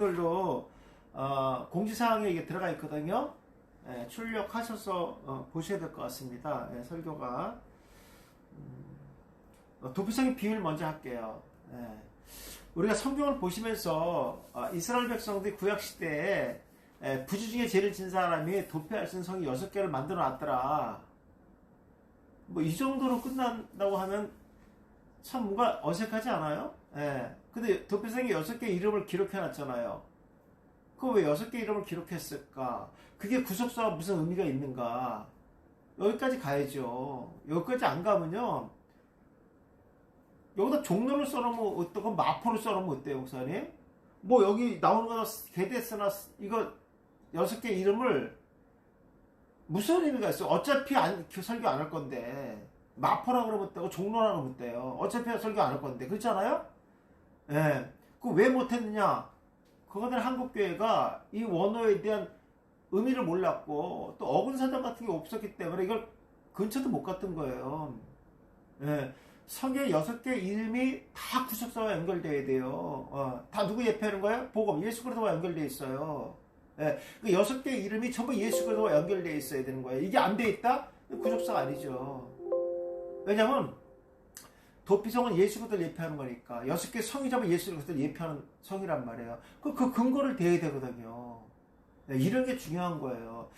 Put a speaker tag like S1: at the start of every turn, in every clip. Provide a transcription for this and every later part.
S1: 들도 공지사항에 이게 들어가 있거든요. 예, 출력하셔서 보셔야 될 것 같습니다. 예, 설교가 도피성의 비밀 먼저 할게요. 예. 우리가 성경을 보시면서 이스라엘 백성들이 구약시대에 부지 중에 죄를 진 사람이 도피할 수 있는 성이 6개를 만들어 놨더라. 뭐 이 정도로 끝난다고 하면 참 뭔가 어색하지 않아요? 예. 근데 도피성이 6개 이름을 기록해 놨잖아요. 그거 왜 6개 이름을 기록했을까? 그게 구속사가 무슨 의미가 있는가? 여기까지 가야죠. 여기까지 안 가면요. 여기다 종로를 써놓으면 어떡하고 마포를 써놓으면 어때요, 목사님? 뭐 여기 나오는 거다 게데스나 이거 6개 이름을 무슨 의미가 있어요? 어차피 설교 안 할 건데 마포라 그러면 어때고 종로라 그러면 어때요? 어차피 설교 안 할 건데 그렇잖아요? 예. 그거 왜 못했느냐? 그거는 한국교회가 이 원어에 대한 의미를 몰랐고 또 어근사전 같은 게 없었기 때문에 이걸 근처도 못 갔던 거예요. 예. 성경의 6개 이름이 다 구속사와 연결되어야 돼요. 다 누구 예표하는 거예요? 복음, 예수 그리스도와 연결되어 있어요. 예. 그 6개 이름이 전부 예수 그리스도와 연결되어 있어야 되는 거예요. 이게 안 돼 있다? 구속사가 아니죠. 왜냐면 도피성은 예수 그리스도를 예표하는 거니까 6개 성이 전부 예수 그리스도를 예표하는 성이란 말이에요. 그 근거를 대야 되거든요. 예. 이런 게 중요한 거예요.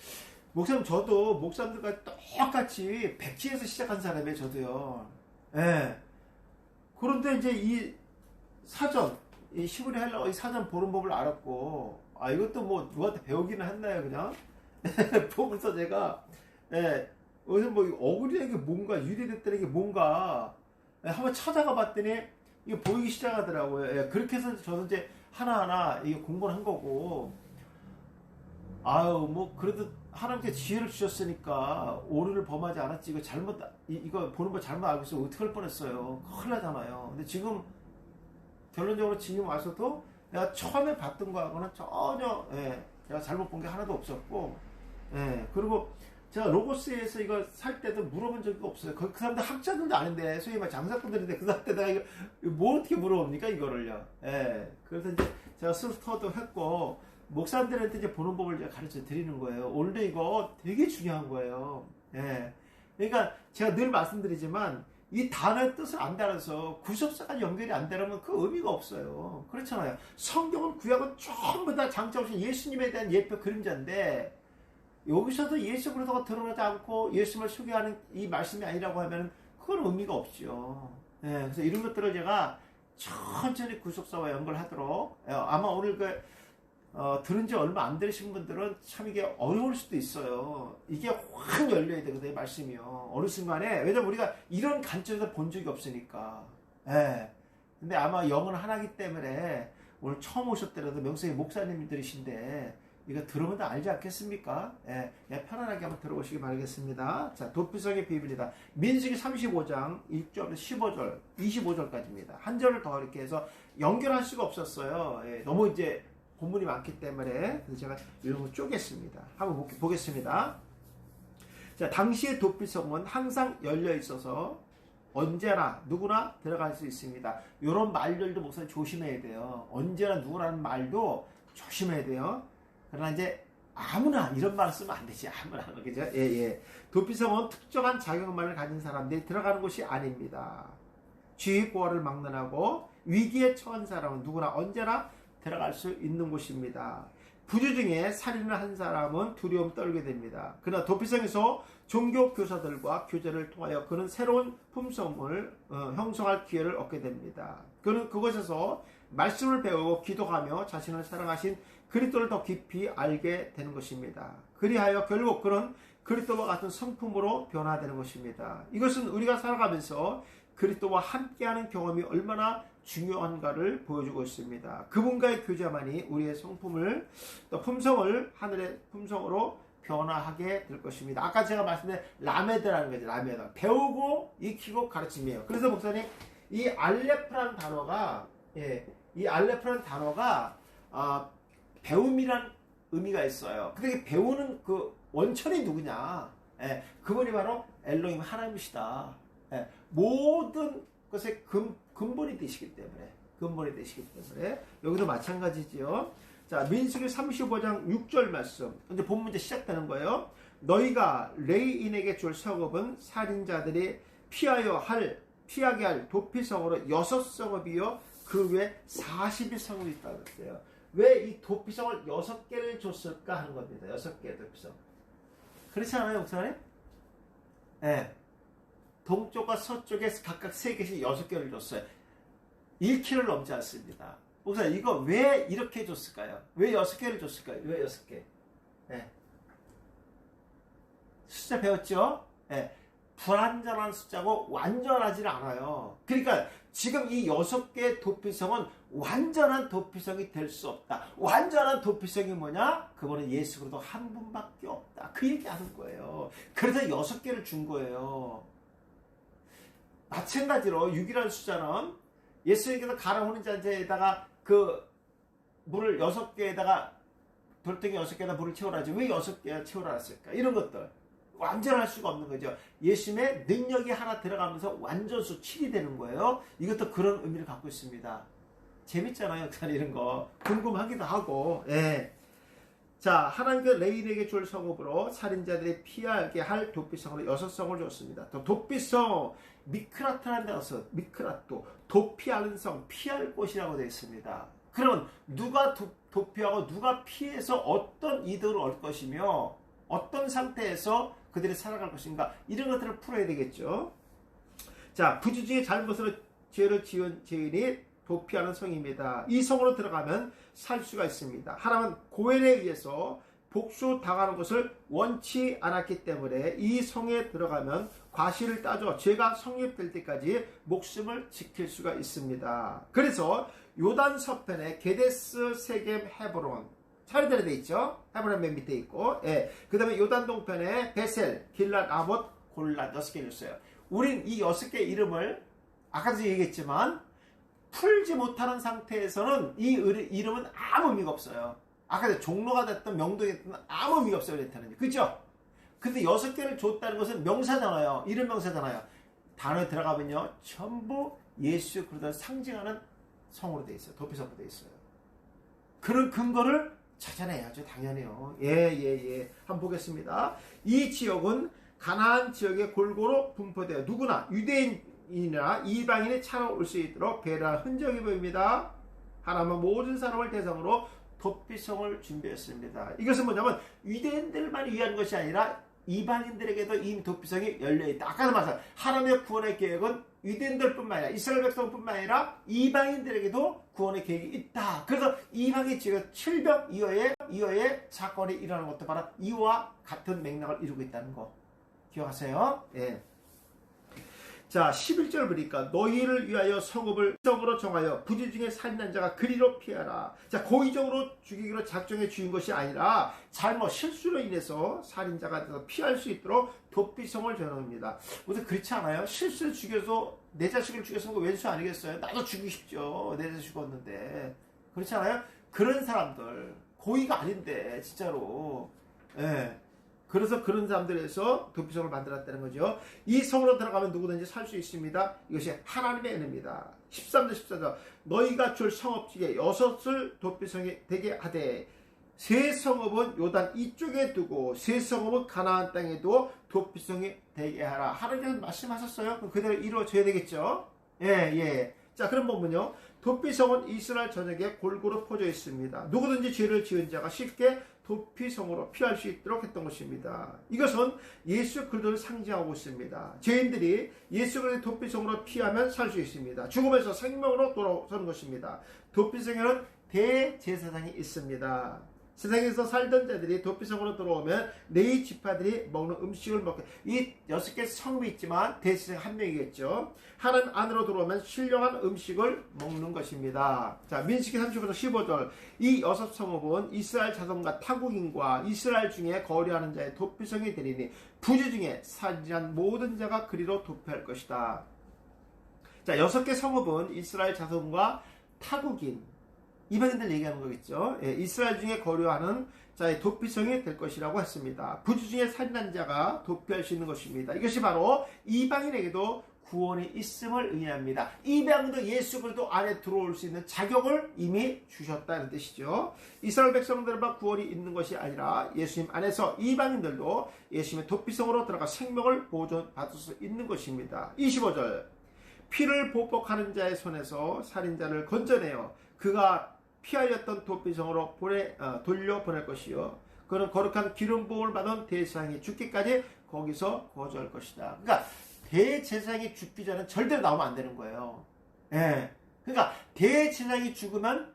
S1: 목사님, 저도 목사님들과 똑같이 백지에서 시작한 사람이에요. 저도요. 예. 그런데 이제 이 사전, 이 히브리 헬라어 이 사전 보는 법을 알았고, 이것도 뭐 누구한테 배우기는 했나요, 그냥? 보면서 제가, 어디서 뭐 어구리는 게 뭔가, 유리됐다는 게 뭔가, 한번 찾아가 봤더니, 이게 보이기 시작하더라고요. 그렇게 해서 저는 이제 하나하나 이게 공부를 한 거고, 뭐, 그래도 하나님께 지혜를 주셨으니까, 오류를 범하지 않았지. 이거 보는 거 잘못 알고 있으면 어떡할 뻔했어요. 큰일 나잖아요. 근데 지금, 결론적으로 지금 와서도 내가 처음에 봤던 거하고는 전혀, 제가 잘못 본 게 하나도 없었고, 그리고 제가 로고스에서 이거 살 때도 물어본 적이 없어요. 그 사람들 학자들도 아닌데, 소위 말 장사꾼들인데, 그 사람한테 내가 이거 뭐 어떻게 물어봅니까, 이거를요. 그래서 이제 제가 스스터도 했고, 목사님들한테 이제 보는 법을 제가 가르쳐 드리는 거예요. 원래 이거 되게 중요한 거예요. 그러니까 제가 늘 말씀드리지만 이 단어의 뜻을 안 달아서 구속사까지 연결이 안 되려면 그 의미가 없어요. 그렇잖아요. 성경은 구약은 전부 다 장차 오신 예수님에 대한 예표 그림자인데 여기서도 예수 그리스도가 드러나지 않고 예수님을 소개하는 이 말씀이 아니라고 하면 그건 의미가 없죠. 그래서 이런 것들을 제가 천천히 구속사와 연결하도록 아마 오늘 들은 지 얼마 안 되신 분들은 참 이게 어려울 수도 있어요. 이게 확 열려야 되거든요, 말씀이요. 어느 순간에, 왜냐면 우리가 이런 관점에서 본 적이 없으니까. 근데 아마 영은 하나기 때문에 오늘 처음 오셨더라도 명성의 목사님들이신데, 이거 들으면 다 알지 않겠습니까? 편안하게 한번 들어보시기 바라겠습니다. 자, 도피성의 비밀이다. 민수기 35장 1절부터 15절, 25절까지입니다. 한 절을 더 이렇게 해서 연결할 수가 없었어요. 너무 이제 본문이 많기 때문에 그래서 제가 이런 거 쪼갰습니다. 한번 보겠습니다. 자, 당시의 도피성은 항상 열려 있어서 언제나 누구나 들어갈 수 있습니다. 이런 말들도 목사님 조심해야 돼요. 언제나 누구라는 말도 조심해야 돼요. 그러나 이제 아무나 이런 말 쓰면 안 되지. 아무나. 그죠? 도피성은 특정한 자격만을 가진 사람들이 들어가는 곳이 아닙니다. 쥐고화를 막론하고 위기에 처한 사람은 누구나 언제나 들어갈 수 있는 곳입니다. 부주 중에 살인을 한 사람은 두려움 떨게 됩니다. 그러나 도피성에서 종교 교사들과 교제를 통하여 그는 새로운 품성을 형성할 기회를 얻게 됩니다. 그는 그곳에서 말씀을 배우고 기도하며 자신을 사랑하신 그리스도를 더 깊이 알게 되는 것입니다. 그리하여 결국 그는 그리스도와 같은 성품으로 변화되는 것입니다. 이것은 우리가 살아가면서 그리스도와 함께하는 경험이 얼마나 중요한가를 보여주고 있습니다. 그분과의 교제만이 우리의 성품을 또 품성을 하늘의 품성으로 변화하게 될 것입니다. 아까 제가 말씀드린 라메드라는 거죠. 라메드. 배우고 익히고 가르침이에요. 그래서 목사님 이 알레프라는 단어가 배움이란 의미가 있어요. 근데 배우는 그 원천이 누구냐? 그분이 바로 엘로힘 하나님이시다. 모든 것의 근본이 되시기 때문에 여기도 마찬가지지요. 자, 민수기 35장 6절 말씀. 이제 본 문제 시작되는 거예요. 너희가 레위인에게 줄 성읍은 살인자들이 피하게 할 도피성으로 6성읍이요 그 외에 40의 있다고 했어요. 왜 이 도피성을 6개를 줬을까 하는 겁니다. 6개의 도피성. 그렇지 않아요, 목사님? 네. 동쪽과 서쪽에 각각 3개씩 6개를 줬어요. 1km를 넘지 않습니다. 목사님, 이거 왜 이렇게 줬을까요? 왜 6개를 줬을까요? 왜 6개? 네. 숫자 배웠죠? 네. 불완전한 숫자고 완전하지 않아요. 그러니까 지금 이 6개의 도피성은 완전한 도피성이 될 수 없다. 완전한 도피성이 뭐냐? 그거는 예수 그리스도 한 분밖에 없다. 그 얘기하는 거예요. 그래서 6개를 준 거예요. 마찬가지로 6이라는 숫자는 예수님께서 가라 오는 잔재에다가 그 물을 6개에다가 돌덩이 6개에다 물을 채우라지 왜 6개나 채우라 했을까? 이런 것들. 완전할 수가 없는 거죠. 예수님의 능력이 하나 들어가면서 완전수 7이 되는 거예요. 이것도 그런 의미를 갖고 있습니다. 재밌잖아요. 이런 거. 궁금하기도 하고. 예. 자, 하나님께서 레위인에게 줄 성읍으로 살인자들이 피하게 할 도피성으로 6성을 줬습니다. 또 도피성, 미크라트라는 데서 미크라토, 도피하는 성, 피할 곳이라고 되어 있습니다. 그러면 누가 도피하고 누가 피해서 어떤 이득을 얻을 것이며 어떤 상태에서 그들이 살아갈 것인가 이런 것들을 풀어야 되겠죠. 자, 부주 중에 잘못으로 죄를 지은 죄인이 도피하는 성입니다. 이 성으로 들어가면 살 수가 있습니다. 하나님은 고엘에 의해서 복수 당하는 것을 원치 않았기 때문에 이 성에 들어가면 과실을 따져 죄가 성립될 때까지 목숨을 지킬 수가 있습니다. 그래서 요단 서편에 게데스, 세겜, 헤브론 차례대로 돼 있죠. 헤브론 맨 밑에 있고, 예. 그 다음에 요단 동편에 베셀, 길랏, 아못, 골랏 6개를 줬어요. 우린 이 6개 이름을 아까도 얘기했지만 풀지 못하는 상태에서는 이 이름은 아무 의미가 없어요. 아까 종로가 됐든 명동이 됐든 아무 의미가 없어요. 그랬다는 그죠? 근데 6개를 줬다는 것은 명사잖아요. 이름 명사잖아요. 단어에 들어가면요 전부 예수 그리스도를 상징하는 성으로 돼 있어요. 도피성으로 돼 있어요. 그런 근거를 찾아내야죠. 당연히요. 예. 한번 보겠습니다. 이 지역은 가나안 지역에 골고루 분포되어 누구나 유대인이나 이방인이 찾아올 수 있도록 배려할 흔적이 보입니다. 하나님은 모든 사람을 대상으로 도피성을 준비했습니다. 이것은 뭐냐면 유대인들만 위한 것이 아니라 이방인들에게도 이 도피성이 열려있다. 아까도 말했어요. 하나님의 구원의 계획은 유대인들뿐만 아니라 이스라엘 백성뿐만 아니라 이방인들에게도 구원의 계획이 있다. 그래서 이방인 지역 700 이후에 사건이 일어나는 것도 바로 이와 같은 맥락을 이루고 있다는 거 기억하세요? 예. 자, 11절 보니까 너희를 위하여 성읍을 성으로 정하여 부지 중에 살인한 자가 그리로 피하라. 자, 고의적으로 죽이기로 작정해 죽인 것이 아니라 잘못 실수로 인해서 살인자가 돼서 피할 수 있도록 도피성을 정합니다. 모두 그렇지 않아요? 실수를 죽여서 내 자식을 죽였으면 왼수 아니겠어요? 나도 죽이고 싶죠. 내 자식 죽었는데. 그렇지 않아요? 그런 사람들 고의가 아닌데 진짜로. 예. 그래서 그런 사람들에서 도피성을 만들었다는 거죠. 이 성으로 들어가면 누구든지 살 수 있습니다. 이것이 하나님의 은혜입니다. 13절 14절 너희가 줄 성읍지에 6을 도피성이 되게 하되 세 성읍은 요단 이쪽에 두고 세 성읍은 가나안 땅에 두어 도피성이 되게 하라. 하나님께서 말씀하셨어요. 그럼 그대로 이루어져야 되겠죠. 예. 자, 그럼 보면요. 도피성은 이스라엘 전역에 골고루 퍼져 있습니다. 누구든지 죄를 지은 자가 쉽게 도피성으로 피할 수 있도록 했던 것입니다. 이것은 예수 그리스도를 상징하고 있습니다. 죄인들이 예수 그리스도의 도피성으로 피하면 살 수 있습니다. 죽음에서 생명으로 돌아서는 것입니다. 도피성에는 대제사장이 있습니다. 세상에서 살던 자들이 도피성으로 들어오면 네 지파들이 먹는 음식을 먹게. 이 6개 성이 있지만 대제사장 한 명이겠죠. 하나님 안으로 들어오면 신령한 음식을 먹는 것입니다. 자, 민수기 35절 15절 이 6 성읍은 이스라엘 자손과 타국인과 이스라엘 중에 거류하는 자의 도피성이 되리니 부지 중에 살인한 모든 자가 그리로 도피할 것이다. 자, 6개 성읍은 이스라엘 자손과 타국인 이방인들 얘기하는 거겠죠. 예, 이스라엘 중에 거류하는 자의 도피성이 될 것이라고 했습니다. 부지 중에 살인한 자가 도피할 수 있는 것입니다. 이것이 바로 이방인에게도 구원이 있음을 의미합니다. 이방인도 예수 그리스도 안에 들어올 수 있는 자격을 이미 주셨다는 뜻이죠. 이스라엘 백성들만 구원이 있는 것이 아니라 예수님 안에서 이방인들도 예수님의 도피성으로 들어가 생명을 보존받을 수 있는 것입니다. 25절 피를 보복하는 자의 손에서 살인자를 건져내어 그가 피하였던 도피성으로 돌려보낼 것이요 그는 거룩한 기름 부음을 받은 대제사장이 죽기까지 거기서 거주할 것이다. 그러니까 대제사장이 죽기 전에 절대로 나오면 안 되는 거예요. 예. 그러니까 대제사장이 죽으면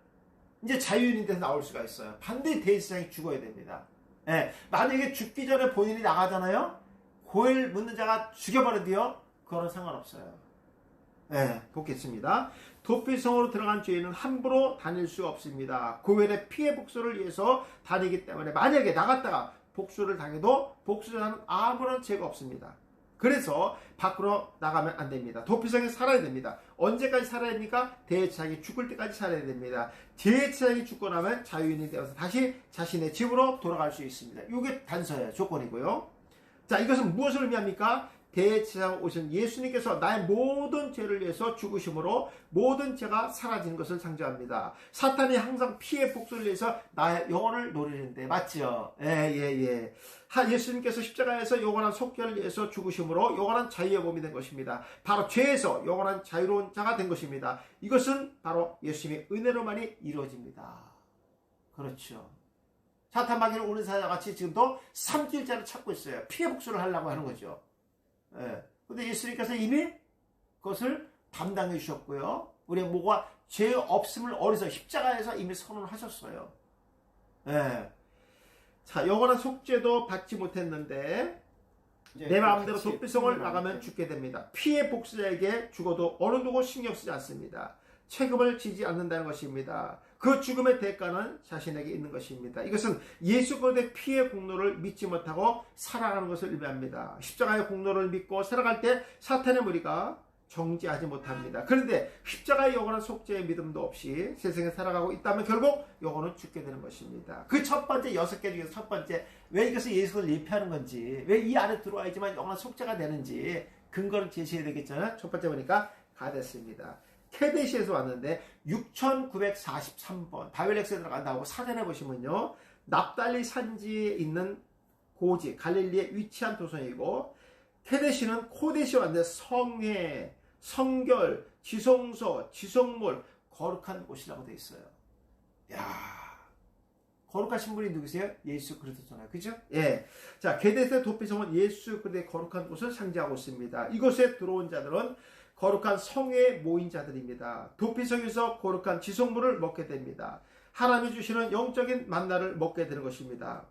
S1: 이제 자유인이 돼서 나올 수가 있어요. 반드시 대제사장이 죽어야 됩니다. 예. 만약에 죽기 전에 본인이 나가잖아요. 고엘 묻는 자가 죽여버려도요. 그거는 상관없어요. 예. 보겠습니다. 도피성으로 들어간 죄인은 함부로 다닐 수 없습니다. 고엘의 피해 복수를 위해서 다니기 때문에 만약에 나갔다가 복수를 당해도 복수자는 아무런 죄가 없습니다. 그래서 밖으로 나가면 안 됩니다. 도피성에 살아야 됩니다. 언제까지 살아야 됩니까? 대제사장이 죽을 때까지 살아야 됩니다. 대제사장이 죽고 나면 자유인이 되어서 다시 자신의 집으로 돌아갈 수 있습니다. 이게 단서예요. 조건이고요. 자, 이것은 무엇을 의미합니까? 대제사장 오신 예수님께서 나의 모든 죄를 위해서 죽으심으로 모든 죄가 사라지는 것을 상징합니다. 사탄이 항상 피해 복수를 위해서 나의 영혼을 노리는데 맞죠? 예. 예수님께서 십자가에서 영원한 속죄를 위해서 죽으심으로 영원한 자유의 몸이 된 것입니다. 바로 죄에서 영원한 자유로운 자가 된 것입니다. 이것은 바로 예수님의 은혜로만이 이루어집니다. 그렇죠. 사탄 마귀를 오는 사자 같이 지금도 삼킬자를 찾고 있어요. 피해 복수를 하려고 하는 거죠. 예. 근데 예수님께서 이미 그것을 담당해 주셨고요. 우리의 모가 죄 없음을 어려서 십자가에서 이미 선언하셨어요. 예. 자, 영원한 속죄도 받지 못했는데 내 마음대로 도피성을 나가면 죽게 됩니다. 피해 복수자에게 죽어도 어느 누구 신경 쓰지 않습니다. 책임을 지지 않는다는 것입니다. 그 죽음의 대가는 자신에게 있는 것입니다. 이것은 예수 그리스도의 피의 공로를 믿지 못하고 살아가는 것을 의미합니다. 십자가의 공로를 믿고 살아갈 때 사탄의 무리가 정지하지 못합니다. 그런데 십자가의 영원한 속죄의 믿음도 없이 세상에 살아가고 있다면 결국 영혼은 죽게 되는 것입니다. 그 첫 번째 6개 중에서 첫 번째 왜 이것을 예수를 예표하는 건지 왜 이 안에 들어와야지만 영원한 속죄가 되는지 근거를 제시해야 되겠잖아요. 첫 번째 보니까 가데스입니다. 케데시에서 왔는데 6943번 바벨렉스에 들어간다고 사전에 보시면요. 납달리 산지에 있는 고지 갈릴리에 위치한 도성이고 케데시는 코데시에 왔는데 성회, 성결, 지성소, 지성물 거룩한 곳이라고 되어 있어요. 야, 거룩하신 분이 누구세요? 예수 그리스도잖아요. 그죠? 예. 자, 게데스의 도피성은 예수 그리스도의 거룩한 곳을 상징하고 있습니다. 이곳에 들어온 자들은 거룩한 성회에 모인 자들입니다. 도피성에서 거룩한 지성물을 먹게 됩니다. 하나님이 주시는 영적인 만나를 먹게 되는 것입니다.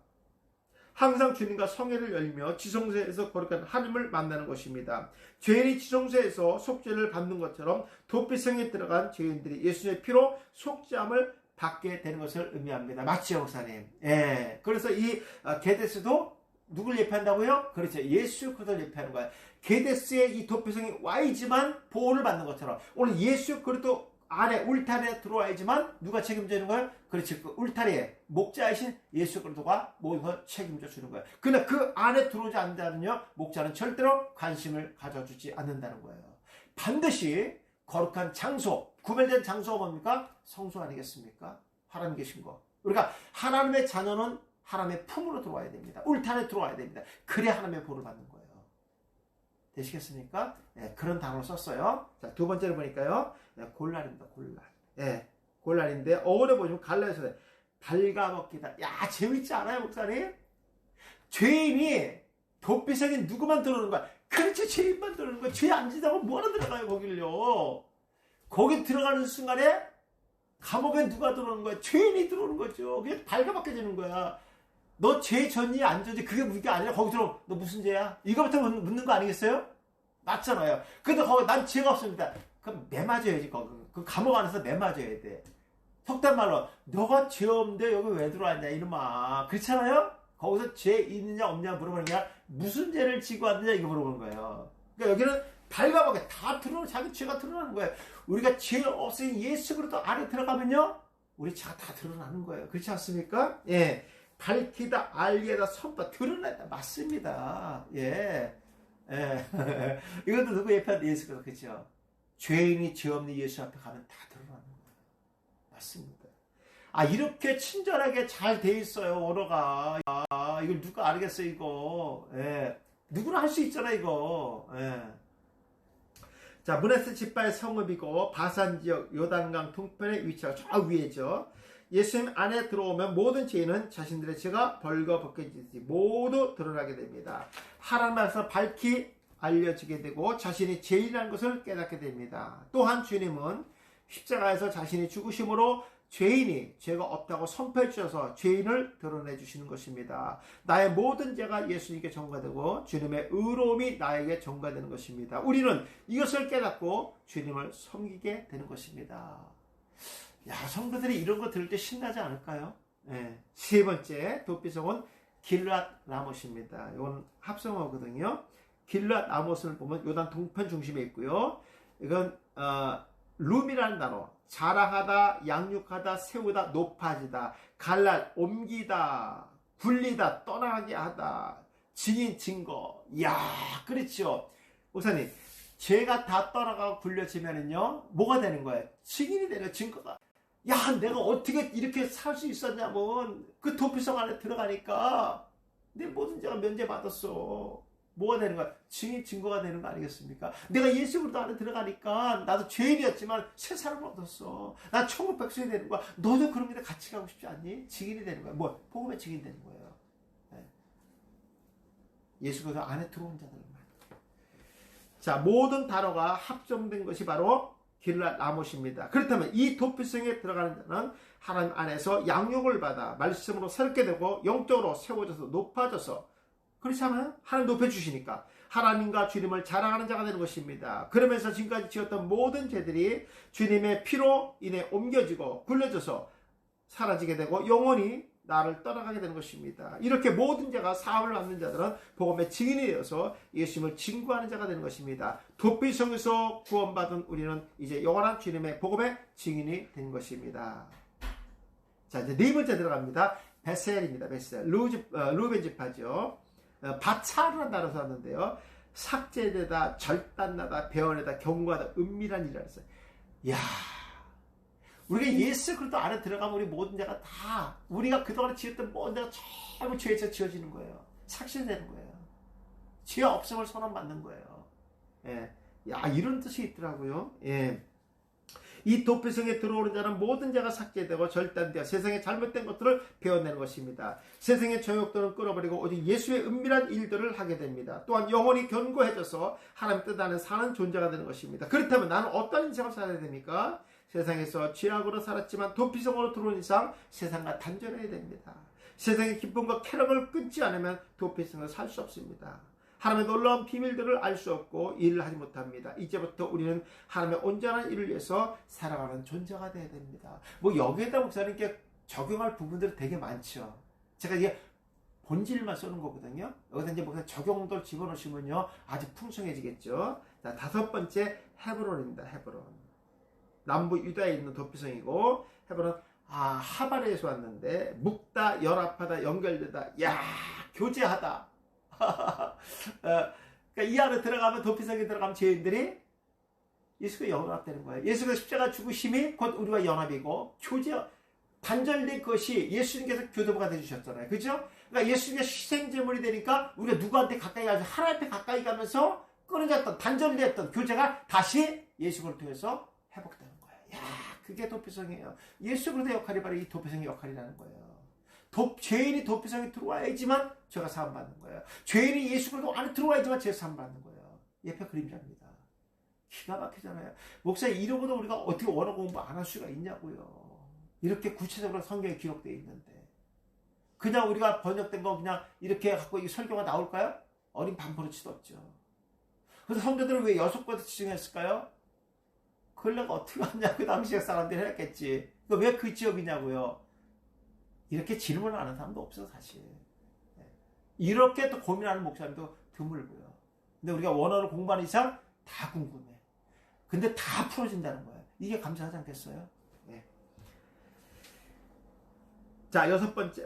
S1: 항상 주님과 성회를 열며 지성소에서 거룩한 하나님을 만나는 것입니다. 죄인이 지성소에서 속죄를 받는 것처럼 도피성에 들어간 죄인들이 예수의 피로 속죄함을 받게 되는 것을 의미합니다. 맞죠, 목사님? 예. 그래서 이 게데스도 누굴 예표한다고요? 그렇죠. 예수 그리스도를 예표하는 거예요. 게데스의 이 도피성이 와야지만 보호를 받는 것처럼 오늘 예수 그리스도 안에 울타리에 들어와야지만 누가 책임져 주는 거예요? 그렇지. 그 울타리에 목자이신 예수 그리스도가 모여서 책임져 주는 거예요. 그러나 그 안에 들어오지 않는다면요, 목자는 절대로 관심을 가져주지 않는다는 거예요. 반드시 거룩한 장소, 구별된 장소가 뭡니까? 성소 아니겠습니까? 하나님 계신 거. 그러니까 하나님의 자녀는 하나님의 품으로 들어와야 됩니다. 울타리에 들어와야 됩니다. 그래야 하나님의 보를 받는 거예요. 되시겠습니까? 예, 그런 단어를 썼어요. 자, 두 번째로 보니까요. 골랄입니다. 골랄. 예, 골랄인데 어원에 보시면 갈라에서 발가벗기다. 야, 재밌지 않아요, 목사님? 죄인이 도피성에 누구만 들어오는 거야? 그렇지, 죄인만 들어오는 거야. 죄 안 지다고 뭐하러 들어가요, 거길요? 거기 들어가는 순간에 감옥에 누가 들어오는 거야? 죄인이 들어오는 거죠. 그게 발가벗겨지는 거야. 너 죄 졌니 안 졌니 그게 문제가 아니라 거기 들어오면 너 무슨 죄야? 이거부터 묻는 거 아니겠어요? 맞잖아요. 근데 거기 난 죄가 없습니다. 그럼 매 맞아야지. 거기 그 감옥 안에서 매 맞아야 돼. 속된 말로 너가 죄 없는데 여기 왜 들어왔냐 이놈아. 그렇잖아요? 거기서 죄 있느냐 없느냐 물어보는 게 아니라 무슨 죄를 지고 왔느냐 이거 물어보는 거예요. 그러니까 여기는 발가벗겨 다 드러나는 자기 죄가 드러나는 거예요. 우리가 죄 없으니 예수 그리스도 안에 들어가면요 우리 죄가 다 드러나는 거예요. 그렇지 않습니까? 예. 밝히다, 알게다, 선다, 드러낸다. 맞습니다. 예. 예. 이것도 누구 옆에 예수가 그죠? 죄인이 죄 없는 예수 앞에 가면 다 드러나는 거예요. 맞습니다. 아, 이렇게 친절하게 잘 돼 있어요, 언어가. 아, 이걸 누가 알겠어요, 이거. 예. 누구나 할 수 있잖아, 이거. 예. 자, 문에서 지파의 성읍이고 바산 지역 요단강 동편에 위치하고 저 위에죠. 예수님 안에 들어오면 모든 죄인은 자신들의 죄가 벌거벗겨지지 모두 드러나게 됩니다. 하나님 앞에서 밝히 알려지게 되고 자신이 죄인이라는 것을 깨닫게 됩니다. 또한 주님은 십자가에서 자신이 죽으심으로 죄인이 죄가 없다고 선포해 주셔서 죄인을 드러내 주시는 것입니다. 나의 모든 죄가 예수님께 전가되고 주님의 의로움이 나에게 전가되는 것입니다. 우리는 이것을 깨닫고 주님을 섬기게 되는 것입니다. 야, 성도들이 이런 거 들을 때 신나지 않을까요? 네. 세 번째 도피성은 길랏 라못입니다. 이건 합성어거든요. 길랏 라못을 보면 요단 동편 중심에 있고요. 이건 룸이라는 단어, 자랑하다, 양육하다, 세우다, 높아지다, 갈랄, 옮기다, 굴리다, 떠나게 하다, 증인, 증거. 이야, 그렇죠. 목사님, 죄가 다 떠나가고 굴려지면은요, 뭐가 되는 거예요? 증인이 되는 거예요, 증거가. 야, 내가 어떻게 이렇게 살 수 있었냐면, 그 도피성 안에 들어가니까, 내 모든 죄가 면제받았어. 뭐가 되는 거야? 증인, 증거가 되는 거 아니겠습니까? 내가 예수 그리스도 안에 들어가니까 나도 죄인이었지만 새 사람을 얻었어. 난 천국 백성이 되는 거야. 너도 그런 길에 같이 가고 싶지 않니? 증인이 되는 거야. 뭐 복음의 증인이 되는 거예요. 네. 예수 그리스도 안에 들어온 자들만. 자, 모든 단어가 합정된 것이 바로 길랏 라못입니다. 그렇다면 이 도피성에 들어가는 자는 하나님 안에서 양육을 받아 말씀으로 새롭게 되고 영적으로 세워져서 높아져서, 그렇지 않아요? 하나님 높여주시니까 하나님과 주님을 자랑하는 자가 되는 것입니다. 그러면서 지금까지 지었던 모든 죄들이 주님의 피로 인해 옮겨지고 굴려져서 사라지게 되고 영원히 나를 떠나가게 되는 것입니다. 이렇게 모든 죄가 사함을 받는 자들은 복음의 증인이 되어서 예수님을 증거하는 자가 되는 것입니다. 도피성에서 구원받은 우리는 이제 영원한 주님의 복음의 증인이 된 것입니다. 자, 이제 네 번째 들어갑니다. 베셀입니다. 베셀. 루벤 지파죠. 바차르라는 단어를 썼는데요. 삭제되다, 절단나다, 배원하다, 경고하다, 은밀한 일이라 했어요. 이야, 우리가 예수 그리스도 안에 들어가면 우리 모든 죄가 다, 우리가 그동안 지었던 모든 죄가 전부 죄에서 지어지는 거예요. 삭제되는 거예요. 죄 없음을 선언받는 거예요. 예. 야, 이런 뜻이 있더라고요. 예. 이 도피성에 들어오는 자는 모든 죄가 삭제되고 절단되어 세상의 잘못된 것들을 배워내는 것입니다. 세상의 정욕들은 끊어버리고 오직 예수의 은밀한 일들을 하게 됩니다. 또한 영혼이 견고해져서 하나님 뜻 안에 사는 존재가 되는 것입니다. 그렇다면 나는 어떤 인생을 살아야 됩니까? 세상에서 죄악으로 살았지만 도피성으로 들어온 이상 세상과 단절해야 됩니다. 세상의 기쁨과 쾌락을 끊지 않으면 도피성을 살 수 없습니다. 하나님의 놀라운 비밀들을 알 수 없고 일을 하지 못합니다. 이제부터 우리는 하나님의 온전한 일을 위해서 살아가는 존재가 되어야 됩니다. 뭐 여기에다 목사님께 적용할 부분들이 되게 많죠. 제가 이게 본질만 쓰는 거거든요. 여기다 이제 목사님 적용도를 집어넣으시면요 아주 풍성해지겠죠. 자, 다섯 번째 헤브론입니다. 헤브론. 남부 유다에 있는 도피성이고, 헤브론 하바르에서 왔는데 묶다, 연합하다, 연결되다, 야, 교제하다. 그러니까 이 안에 들어가면, 도피성에 들어가면 죄인들이 예수가 연합되는 거예요. 예수가 십자가 죽으심이 곧 우리와 연합이고, 교제, 단절된 것이 예수님께서 교도부가 되주셨잖아요. 그죠? 그러니까 예수님의 희생제물이 되니까 우리가 누구한테 가까이 가서 하나님한테 가까이 가면서 끊어졌던, 단절되었던 교제가 다시 예수를 통해서 회복되는 거예요. 야, 그게 도피성이에요. 예수 그리스도의 역할이 바로 이 도피성의 역할이라는 거예요. 죄인이 도피성에 들어와야지만 죄가 사함받는 거예요. 죄인이 예수 그리스도 안에 들어와야지만 죄 사함받는 거예요. 예표 그림자입니다. 기가 막히잖아요. 목사님, 이러고도 우리가 어떻게 원어 공부 안 할 수가 있냐고요. 이렇게 구체적으로 성경에 기록되어 있는데 그냥 우리가 번역된 거 그냥 이렇게 갖고 이 설교가 나올까요? 어린 반포르치도 없죠. 그래서 성도들은 왜 6권을 지정했을까요? 그걸 내가 어떻게 하냐, 그 당시에 사람들이 했겠지. 왜 그 지역이냐고요. 이렇게 질문을 하는 사람도 없어, 사실. 이렇게 또 고민하는 목사님도 드물고요. 근데 우리가 원어를 공부하는 이상 다 궁금해. 근데 다 풀어진다는 거예요. 이게 감사하지 않겠어요? 네. 자,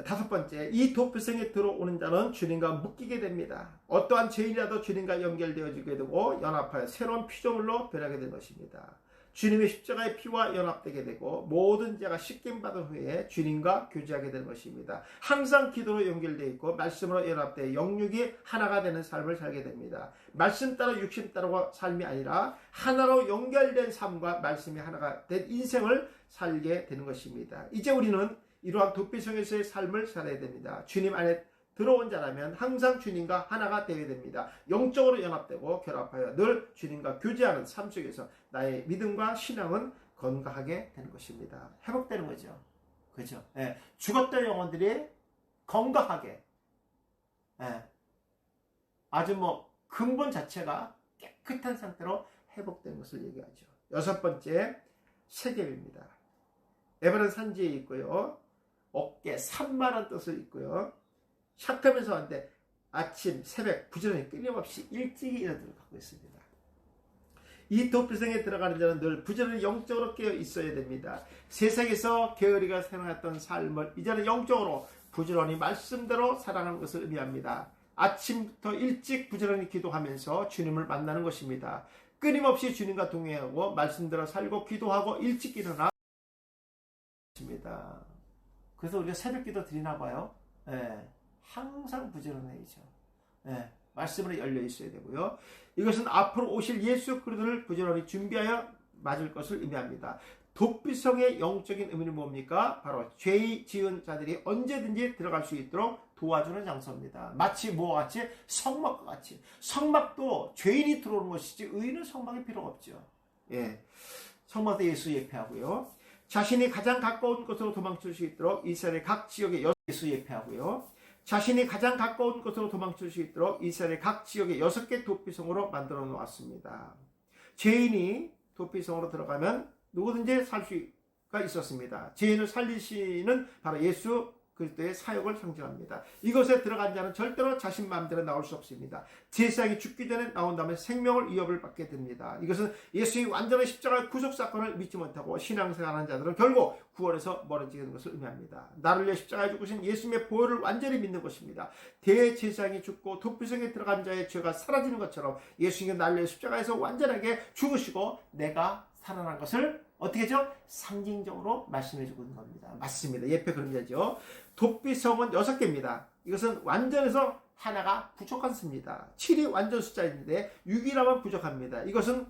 S1: 다섯 번째, 이 도피성에 들어오는 자는 주님과 묶이게 됩니다. 어떠한 죄인이라도 주님과 연결되어지게 되고 연합하여 새로운 피조물로 변하게 된 것입니다. 주님의 십자가의 피와 연합되게 되고 모든 죄가 씻김받은 후에 주님과 교제하게 되는 것입니다. 항상 기도로 연결되어 있고 말씀으로 연합되어 영육이 하나가 되는 삶을 살게 됩니다. 말씀 따로 육신 따로 삶이 아니라 하나로 연결된 삶과 말씀이 하나가 된 인생을 살게 되는 것입니다. 이제 우리는 이러한 도피성에서의 삶을 살아야 됩니다. 주님 안에 들어온 자라면 항상 주님과 하나가 되어야 됩니다. 영적으로 연합되고 결합하여 늘 주님과 교제하는 삶 속에서 나의 믿음과 신앙은 건강하게 되는 것입니다. 회복되는 거죠. 그죠? 예. 죽었던 영혼들이 건강하게, 예. 아주 근본 자체가 깨끗한 상태로 회복되는 것을 얘기하죠. 여섯 번째, 세겜입니다. 에베른 산지에 있고요. 어깨 산만한 뜻을 있고요. 샥하면서 하는데 아침, 새벽 부지런히 끊임없이 일찍이 일어들어 갖고 있습니다. 이 도피성에 들어가는 자는 늘 부지런히 영적으로 깨어 있어야 됩니다. 세상에서 게으리가 생활했던 삶을 이제는 영적으로 부지런히 말씀대로 살아가는 것을 의미합니다. 아침부터 일찍 부지런히 기도하면서 주님을 만나는 것입니다. 끊임없이 주님과 동행하고 말씀대로 살고 기도하고 일찍 일어나 있습니다. 그래서 우리가 새벽 기도 드리나 봐요. 예. 항상 부지런해야죠. 예, 말씀으로 열려 있어야 되고요. 이것은 앞으로 오실 예수 그리스도를 부지런히 준비하여 맞을 것을 의미합니다. 도피성의 영적인 의미는 뭡니까? 바로 죄 지은 자들이 언제든지 들어갈 수 있도록 도와주는 장소입니다. 마치 뭐와 같이? 성막과 같이. 성막도 죄인이 들어오는 것이지 의인은 성막이 필요가 없죠. 예, 성막도 예수 예배하고요. 자신이 가장 가까운 곳으로 도망칠 수 있도록 이스라엘의 각 지역에 예수 예배하고요. 자신이 가장 가까운 곳으로 도망칠 수 있도록 이스라엘의 각 지역에 6개 도피성으로 만들어 놓았습니다. 죄인이 도피성으로 들어가면 누구든지 살 수가 있었습니다. 죄인을 살리시는 바로 예수 그리스도의 사역을 상징합니다. 이것에 들어간 자는 절대로 자신 마음대로 나올 수 없습니다. 제사장이 죽기 전에 나온다면 생명을 위협을 받게 됩니다. 이것은 예수의 완전한 십자가의 구속 사건을 믿지 못하고 신앙생활하는 자들은 결국 구원에서 멀어지게 되는 것을 의미합니다. 나를 위해 십자가에 죽으신 예수님의 보혈을 완전히 믿는 것입니다. 대제사장이 죽고 도피성에 들어간 자의 죄가 사라지는 것처럼 예수님은 나를 위해 십자가에서 완전하게 죽으시고 내가 살아난 것을 어떻게 하죠? 상징적으로 말씀해 주고 있는 겁니다. 맞습니다. 예표 그림자죠. 도피성은 6개입니다. 이것은 완전해서 하나가 부족한 수입니다. 7이 완전 숫자인데 6이라면 부족합니다. 이것은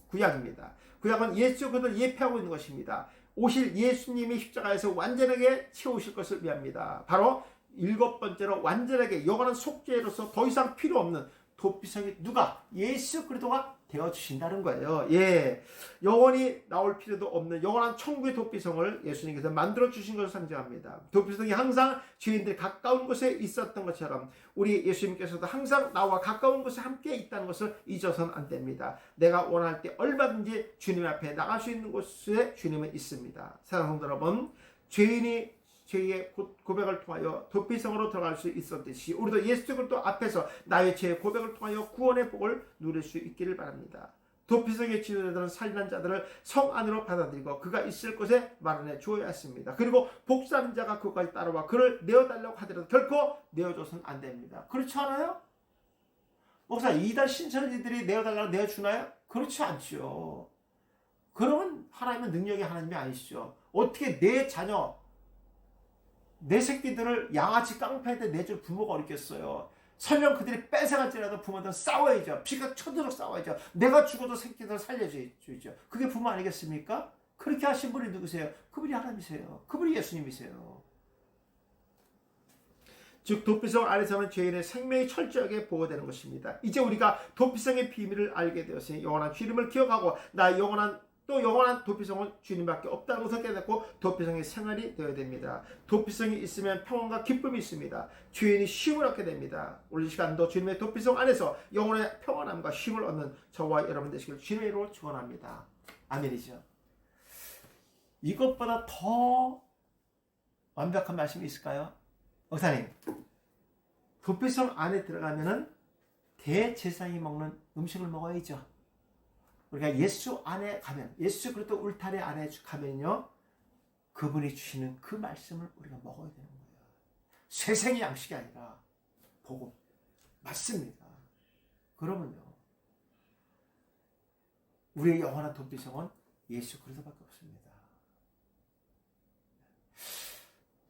S1: 구약입니다. 구약은 예수 그리스도를 예표하고 있는 것입니다. 오실 예수님이 십자가에서 완전하게 채우실 것을 의미합니다. 바로 7번째로 완전하게 영원한 속죄로서 더 이상 필요 없는 도피성이 누가? 예수 그리스도가 되어주신다는 거예요. 예, 영원히 나올 필요도 없는 영원한 천국의 도피성을 예수님께서 만들어주신 것을 상징합니다. 도피성이 항상 죄인들이 가까운 곳에 있었던 것처럼 우리 예수님께서도 항상 나와 가까운 곳에 함께 있다는 것을 잊어서는 안 됩니다. 내가 원할 때 얼마든지 주님 앞에 나갈 수 있는 곳에 주님은 있습니다. 사랑하는 성도 여러분, 죄인이 죄의 고백을 통하여 도피성으로 들어갈 수 있었듯이 우리도 예수 그리스도 앞에서 나의 죄의 고백을 통하여 구원의 복을 누릴 수 있기를 바랍니다. 도피성에 지도자들은 살인한 자들을 성 안으로 받아들이고 그가 있을 곳에 마련해 주어야 했습니다. 그리고 복사하는 자가 그까지 따라와 그를 내어달라고 하더라도 결코 내어줘서는 안 됩니다. 그렇지 않아요? 목사, 이단 신천지들이 내어달라고 내어주나요? 그렇지 않죠. 그러면 하나님은 능력의 하나님이 아니시죠. 어떻게 내 자녀 내 새끼들을 양아치 깡패한테 내줄 부모가 어렵겠어요. 설령 그들이 뺏어갈지라도 부모들은 싸워야죠. 피가 쳐도록 싸워야죠. 내가 죽어도 새끼들을 살려주죠. 그게 부모 아니겠습니까? 그렇게 하신 분이 누구세요? 그분이 하나님이세요. 그분이 예수님이세요. 즉 도피성 안에서는 죄인의 생명이 철저하게 보호되는 것입니다. 이제 우리가 도피성의 비밀을 알게 되었으니 영원한 주님을 기억하고 나의 영원한 도피성은 주님밖에 없다는 것을 깨닫고 도피성의 생활이 되어야 됩니다. 도피성이 있으면 평안과 기쁨이 있습니다. 죄인이 쉼을 얻게 됩니다. 오늘 이 시간도 주님의 도피성 안에서 영혼의 평안함과 쉼을 얻는 저와 여러분 되시길 주님의 이름으로 축원합니다. 아멘이죠. 이것보다 더 완벽한 말씀이 있을까요? 목사님, 도피성 안에 들어가면은 대제사장이 먹는 음식을 먹어야죠. 우리가 예수 안에 가면, 예수 그리스도 울타리 안에 가면요, 그분이 주시는 그 말씀을 우리가 먹어야 되는 거예요. 세상의 양식이 아니라 복음. 맞습니다. 그러면요, 우리의 영원한 도피성은 예수 그리스도밖에 없습니다.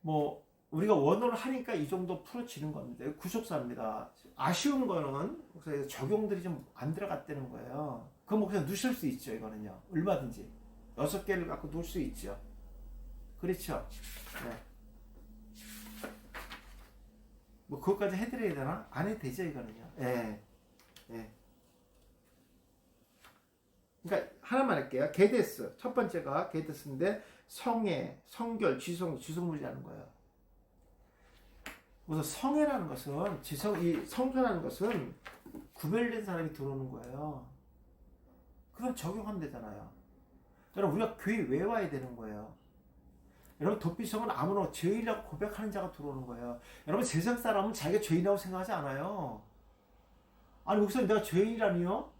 S1: 뭐 우리가 원어를 하니까 이 정도 풀어지는 건데, 구속사입니다. 아쉬운 거는 적용들이 좀 안 들어갔다는 거예요. 그럼 뭐 그냥 누실 수 있죠. 이거는요, 얼마든지 6개를 갖고 놓을 수 있죠. 그렇죠. 네. 뭐 그것까지 해드려야 되나? 안 해도 되죠. 이거는요. 예. 예. 그러니까 하나만 할게요. 게데스. 첫 번째가 게데스인데, 성애, 성결, 지성무지하는 거예요. 그래서 성애라는 것은, 이 성소라는 것은 구별된 사람이 들어오는 거예요. 그럼 적용하면 되잖아요. 여러분, 우리가 교회 왜 와야 되는 거예요? 여러분, 도피성은 아무나 죄인이라고 고백하는 자가 들어오는 거예요. 여러분, 세상 사람은 자기가 죄인이라고 생각하지 않아요. 아니, 목사님, 내가 죄인이라니요?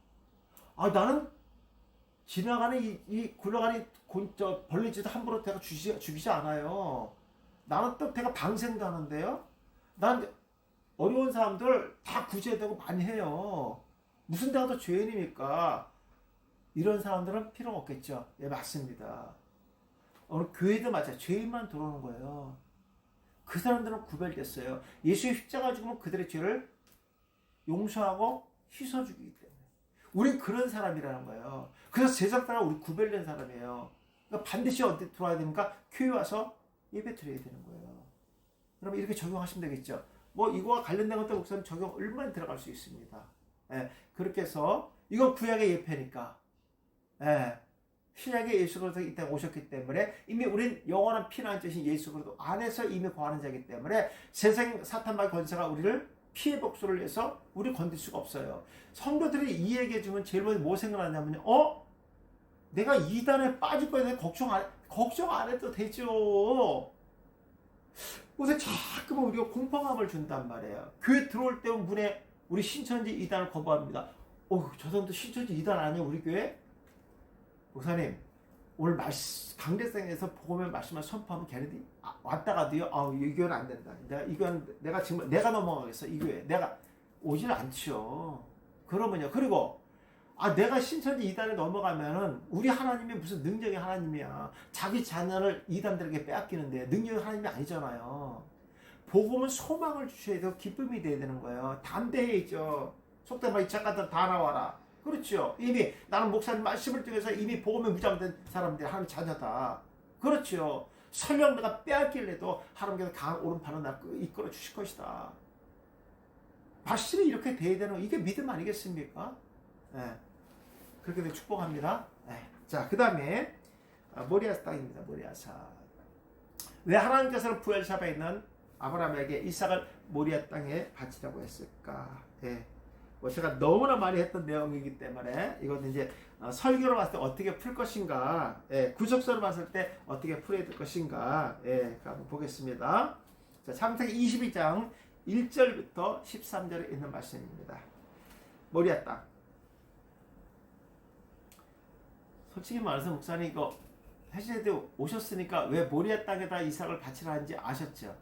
S1: 아, 나는 지나가는 이 굴러가는 벌레짓도 함부로 내가 죽이지 않아요. 나는 또 내가 방생도 하는데요. 난 어려운 사람들 다 구제되고 많이 해요. 무슨 내가 더 죄인입니까? 이런 사람들은 필요가 없겠죠. 예, 맞습니다. 오늘 교회도 마찬가지, 죄인만 들어오는 거예요. 그 사람들은 구별됐어요. 예수의 십자가 죽으면 그들의 죄를 용서하고 씻어주기 때문에. 우린 그런 사람이라는 거예요. 그래서 세상 사람 우리 구별된 사람이에요. 그러니까 반드시 어디 들어와야 됩니까? 교회 와서 예배 드려야 되는 거예요. 여러분, 이렇게 적용하시면 되겠죠. 뭐 이거와 관련된 것도 목사님 적용 얼마나 들어갈 수 있습니다. 예, 그렇게 해서 이건 구약의 예표니까, 예, 신약의 예수 그리스도가 이 땅에 오셨기 때문에 이미 우린 영원한 피난한 자신 예수 그리스도 안에서 이미 거하는 자이기 때문에 세상 사탄과의 권세가 우리를 피해 복수를 해서 우리 건들 수가 없어요. 성도들이 이 얘기해 주면 제일 먼저 뭐 생각하냐면요, 내가 이단에 빠질 거에 대해 걱정 안 해도 되죠. 그래서 자꾸만 우리가 공포감을 준단 말이에요. 교회 들어올 때 문에 우리 신천지 이단을 거부합니다. 저 사람도 신천지 이단 아니야 우리 교회? 목사님, 오늘 강대상에서 복음의 말씀을 선포하면 걔네들이 왔다가도요, 이 교회는 안 된다. 내가 지금 내가 넘어가겠어. 이 교회 내가 오질 않죠. 그러면요, 그리고 내가 신천지 이단에 넘어가면은 우리 하나님이 무슨 능력의 하나님이야. 자기 자녀를 이단들에게 빼앗기는데 능력의 하나님이 아니잖아요. 복음은 소망을 주셔야 되고 기쁨이 돼야 되는 거예요. 담대해야죠. 속된 말, 이 작가들 다 나와라. 그렇죠. 이미 나는 목사님 말씀을 통해서 이미 복음에 무장된 사람들이 하나님 자녀다. 그렇죠. 설령 내가 빼앗길래도 하나님께서 강한 오른팔로 나를 이끌어 주실 것이다. 말씀이 이렇게 돼야 되는 거, 이게 믿음 아니겠습니까? 네. 그렇게 축복합니다. 네. 자, 그 다음에 모리아스 땅입니다. 모리아사. 왜 하나님께서는 부엘사바에 있는 아브라함에게 이삭을 모리아 땅에 바치라고 했을까? 네. 뭐 제가 너무나 많이 했던 내용이기 때문에 이것은 이제 설교로 봤을 때 어떻게 풀 것인가, 구속서로 봤을 때 어떻게 풀어야 될 것인가, 한번 보겠습니다. 자, 창세기 22장 1절부터 13절에 있는 말씀입니다. 모리아 땅. 솔직히 말해서 목사님, 이거 해시드 오셨으니까 왜 모리아 땅에다 이삭을 바치라 하는지 아셨죠?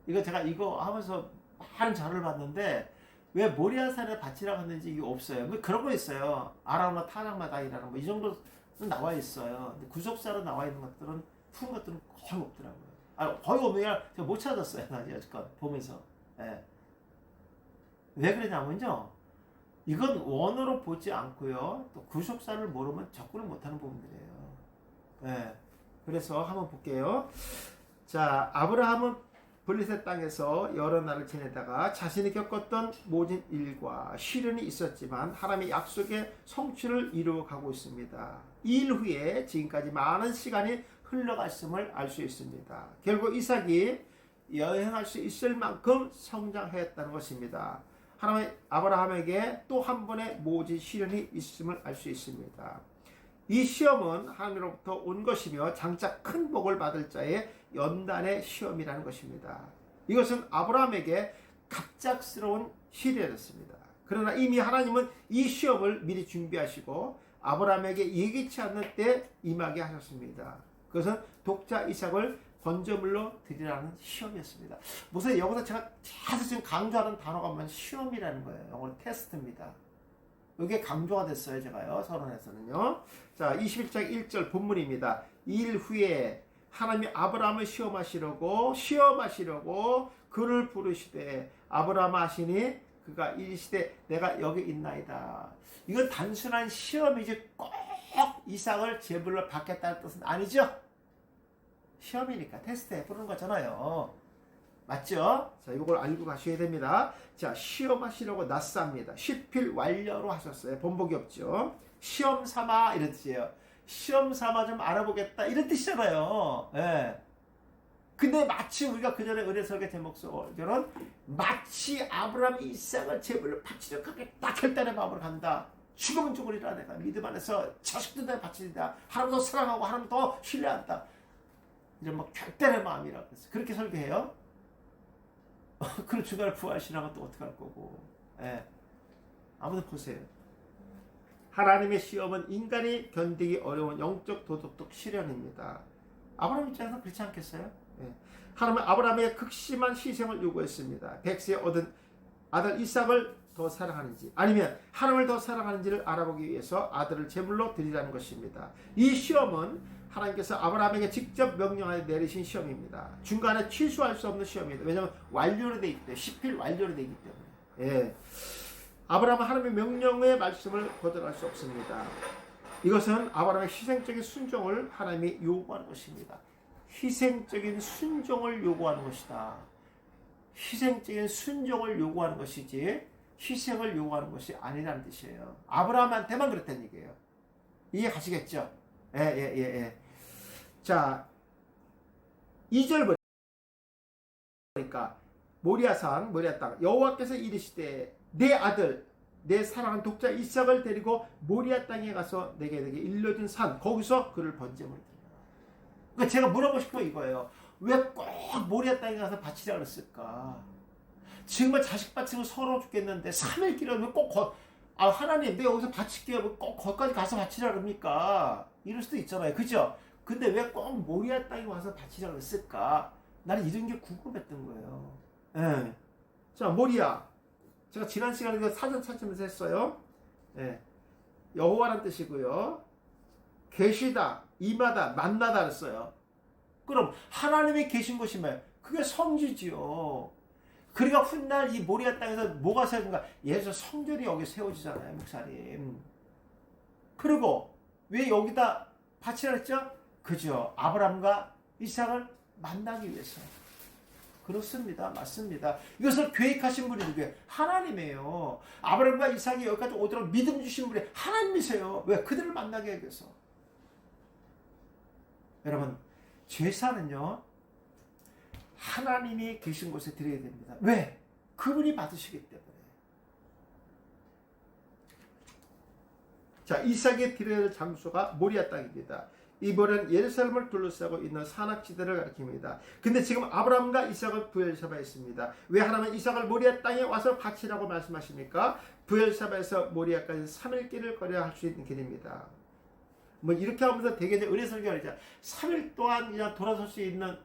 S1: 이거 제가 이거 하면서 많은 자료를 봤는데 왜 모리아산에 바치라고 했는지 이게 없어요. 뭐 그런 거 있어요. 아라우나 타락마다이라는 거, 이 정도는 나와 있어요. 근데 구속사로 나와 있는 것들은, 푸른 것들은 거의 없더라고요. 거의 없는 게 아니라 제가 못 찾았어요. 여지껏 보면서. 왜 그러냐면요, 이건 원어로 보지 않고요, 또 구속사를 모르면 접근을 못하는 부분들이에요. 그래서 한번 볼게요. 자, 아브라함은 블레셋 땅에서 여러 날을 지내다가 자신이 겪었던 모진 일과 시련이 있었지만 하나님의 약속의 성취를 이루어가고 있습니다. 이 일 후에 지금까지 많은 시간이 흘러갔음을 알 수 있습니다. 결국 이삭이 여행할 수 있을 만큼 성장했다는 것입니다. 하나님의 아브라함에게 또 한 번의 모진 시련이 있음을 알 수 있습니다. 이 시험은 하나님으로부터 온 것이며 장차 큰 복을 받을 자의 연단의 시험이라는 것입니다. 이것은 아브라함에게 갑작스러운 시련이었습니다. 그러나 이미 하나님은 이 시험을 미리 준비하시고 아브라함에게 예기치 않는 때 임하게 하셨습니다. 그것은 독자 이삭을 번제물로 드리라는 시험이었습니다. 무슨 여기서 제가 계속 지금 강조하는 단어가 뭐냐면 시험이라는 거예요. 영어로 테스트입니다. 이게 강조가 됐어요. 제가요. 서론에서는요. 자, 21장 1절 본문입니다. 일 후에 하나님이 아브라함을 시험하시려고 그를 부르시되 아브라함아 하시니 그가 이르시되 내가 여기 있나이다. 이건 단순한 시험이지 꼭 이삭을 제물로 받겠다는 뜻은 아니죠. 시험이니까 테스트해 보는 거잖아요. 맞죠? 자, 이걸 알고 가셔야 됩니다. 자, 시험하시려고 낯쌉니다. 시필 완료로 하셨어요. 본복이 없죠. 시험 삼아 이런 뜻이에요. 시험 삼아 좀 알아보겠다 이런 뜻이잖아요. 예. 근데 마치 우리가 그 전에 은혜 설계 제목서는 마치 아브라함이 이삭을 제물로 바치려고 하겠다 결단의 마음으로 간다. 죽으면 죽으리라 내가 믿음 안에서 자식도 내가 바치리라. 하나님 더 사랑하고 하나님 더 신뢰한다. 이런 뭐 결단의 마음이라고 했어요. 그렇게 설계해요. 그런 중간에 부활신앙은 또 어떻게 할 거고. 예. 아무튼 보세요. 하나님의 시험은 인간이 견디기 어려운 영적 도덕적 시련입니다. 아브라함 입장에서 그렇지 않겠어요? 예. 하나님은 아브라함의 극심한 희생을 요구했습니다. 백세에 얻은 아들 이삭을 더 사랑하는지 아니면 하나님을 더 사랑하는지를 알아보기 위해서 아들을 제물로 드리라는 것입니다. 이 시험은 하나님께서 아브라함에게 직접 명령하여 내리신 시험입니다. 중간에 취소할 수 없는 시험입니다. 왜냐하면 완료로 되어 있기 때문에 시필 완료로 되어 있기 때문에. 예. 아브라함은 하나님의 명령의 말씀을 거절할 수 없습니다. 이것은 아브라함의 희생적인 순종을 하나님이 요구하는 것입니다. 희생적인 순종을 요구하는 것이다. 희생적인 순종을 요구하는 것이지 희생을 요구하는 것이 아니라는 뜻이에요. 아브라함한테만 그랬다는 얘기예요. 이해 가시겠죠? 예. 자, 2절 보니까 모리아산, 모리아 땅 여호와께서 이르시되 내 아들 내 사랑하는 독자 이삭을 데리고 모리아 땅에 가서 내게 일러준 산 거기서 그를 번제물로 드리라. 그러니까 제가 물어보고 싶은 건 이거예요. 왜 꼭 모리아 땅에 가서 바치라 그랬을까? 정말 자식 바치고 서러워 죽겠는데 3일 길어면 꼭 하나님 내가 여기서 바칠게요. 꼭 거기까지 가서 바치라 그럽니까? 이럴 수도 있잖아요. 그죠? 근데 왜 꼭 모리아 땅에 와서 바치라 그랬을까? 나는 이런 게 궁금했던 거예요. 예. 자, 모리아. 제가 지난 시간에 사전 찾으면서 했어요. 예. 여호와란 뜻이고요. 계시다, 임하다, 만나다 그랬어요. 그럼 하나님이 계신 곳이면 그게 성지지요. 그러니까 훗날 이 모리아 땅에서 뭐가 세워진가? 예수 성전이 여기 세워지잖아요, 목사님. 그리고 왜 여기다 바치라 했죠? 그죠? 아브라함과 이삭을 만나기 위해서. 그렇습니다. 맞습니다. 이것을 계획하신 분이 누구예요? 하나님이에요. 아브라함과 이삭이 여기까지 오도록 믿음 주신 분이 하나님이세요. 왜? 그들을 만나게 하기 위해서. 여러분, 제사는요 하나님이 계신 곳에 드려야 됩니다. 왜? 그분이 받으시기 때문에. 자, 이삭이 드려야 할 장소가 모리아 땅입니다. 이번엔 예루살렘을 둘러싸고 있는 산악지대를 가리킵니다. 근데 지금 아브라함과 이삭을 부엘사바했습니다. 왜 하나님은 이삭을 모리아 땅에 와서 바치라고 말씀하십니까? 부엘사바에서 모리아까지 3일 길을 걸어야 할 수 있는 길입니다. 뭐 이렇게 하면서 되게 은혜 설교가 있잖아요. 3일 동안 그냥 돌아설 수 있는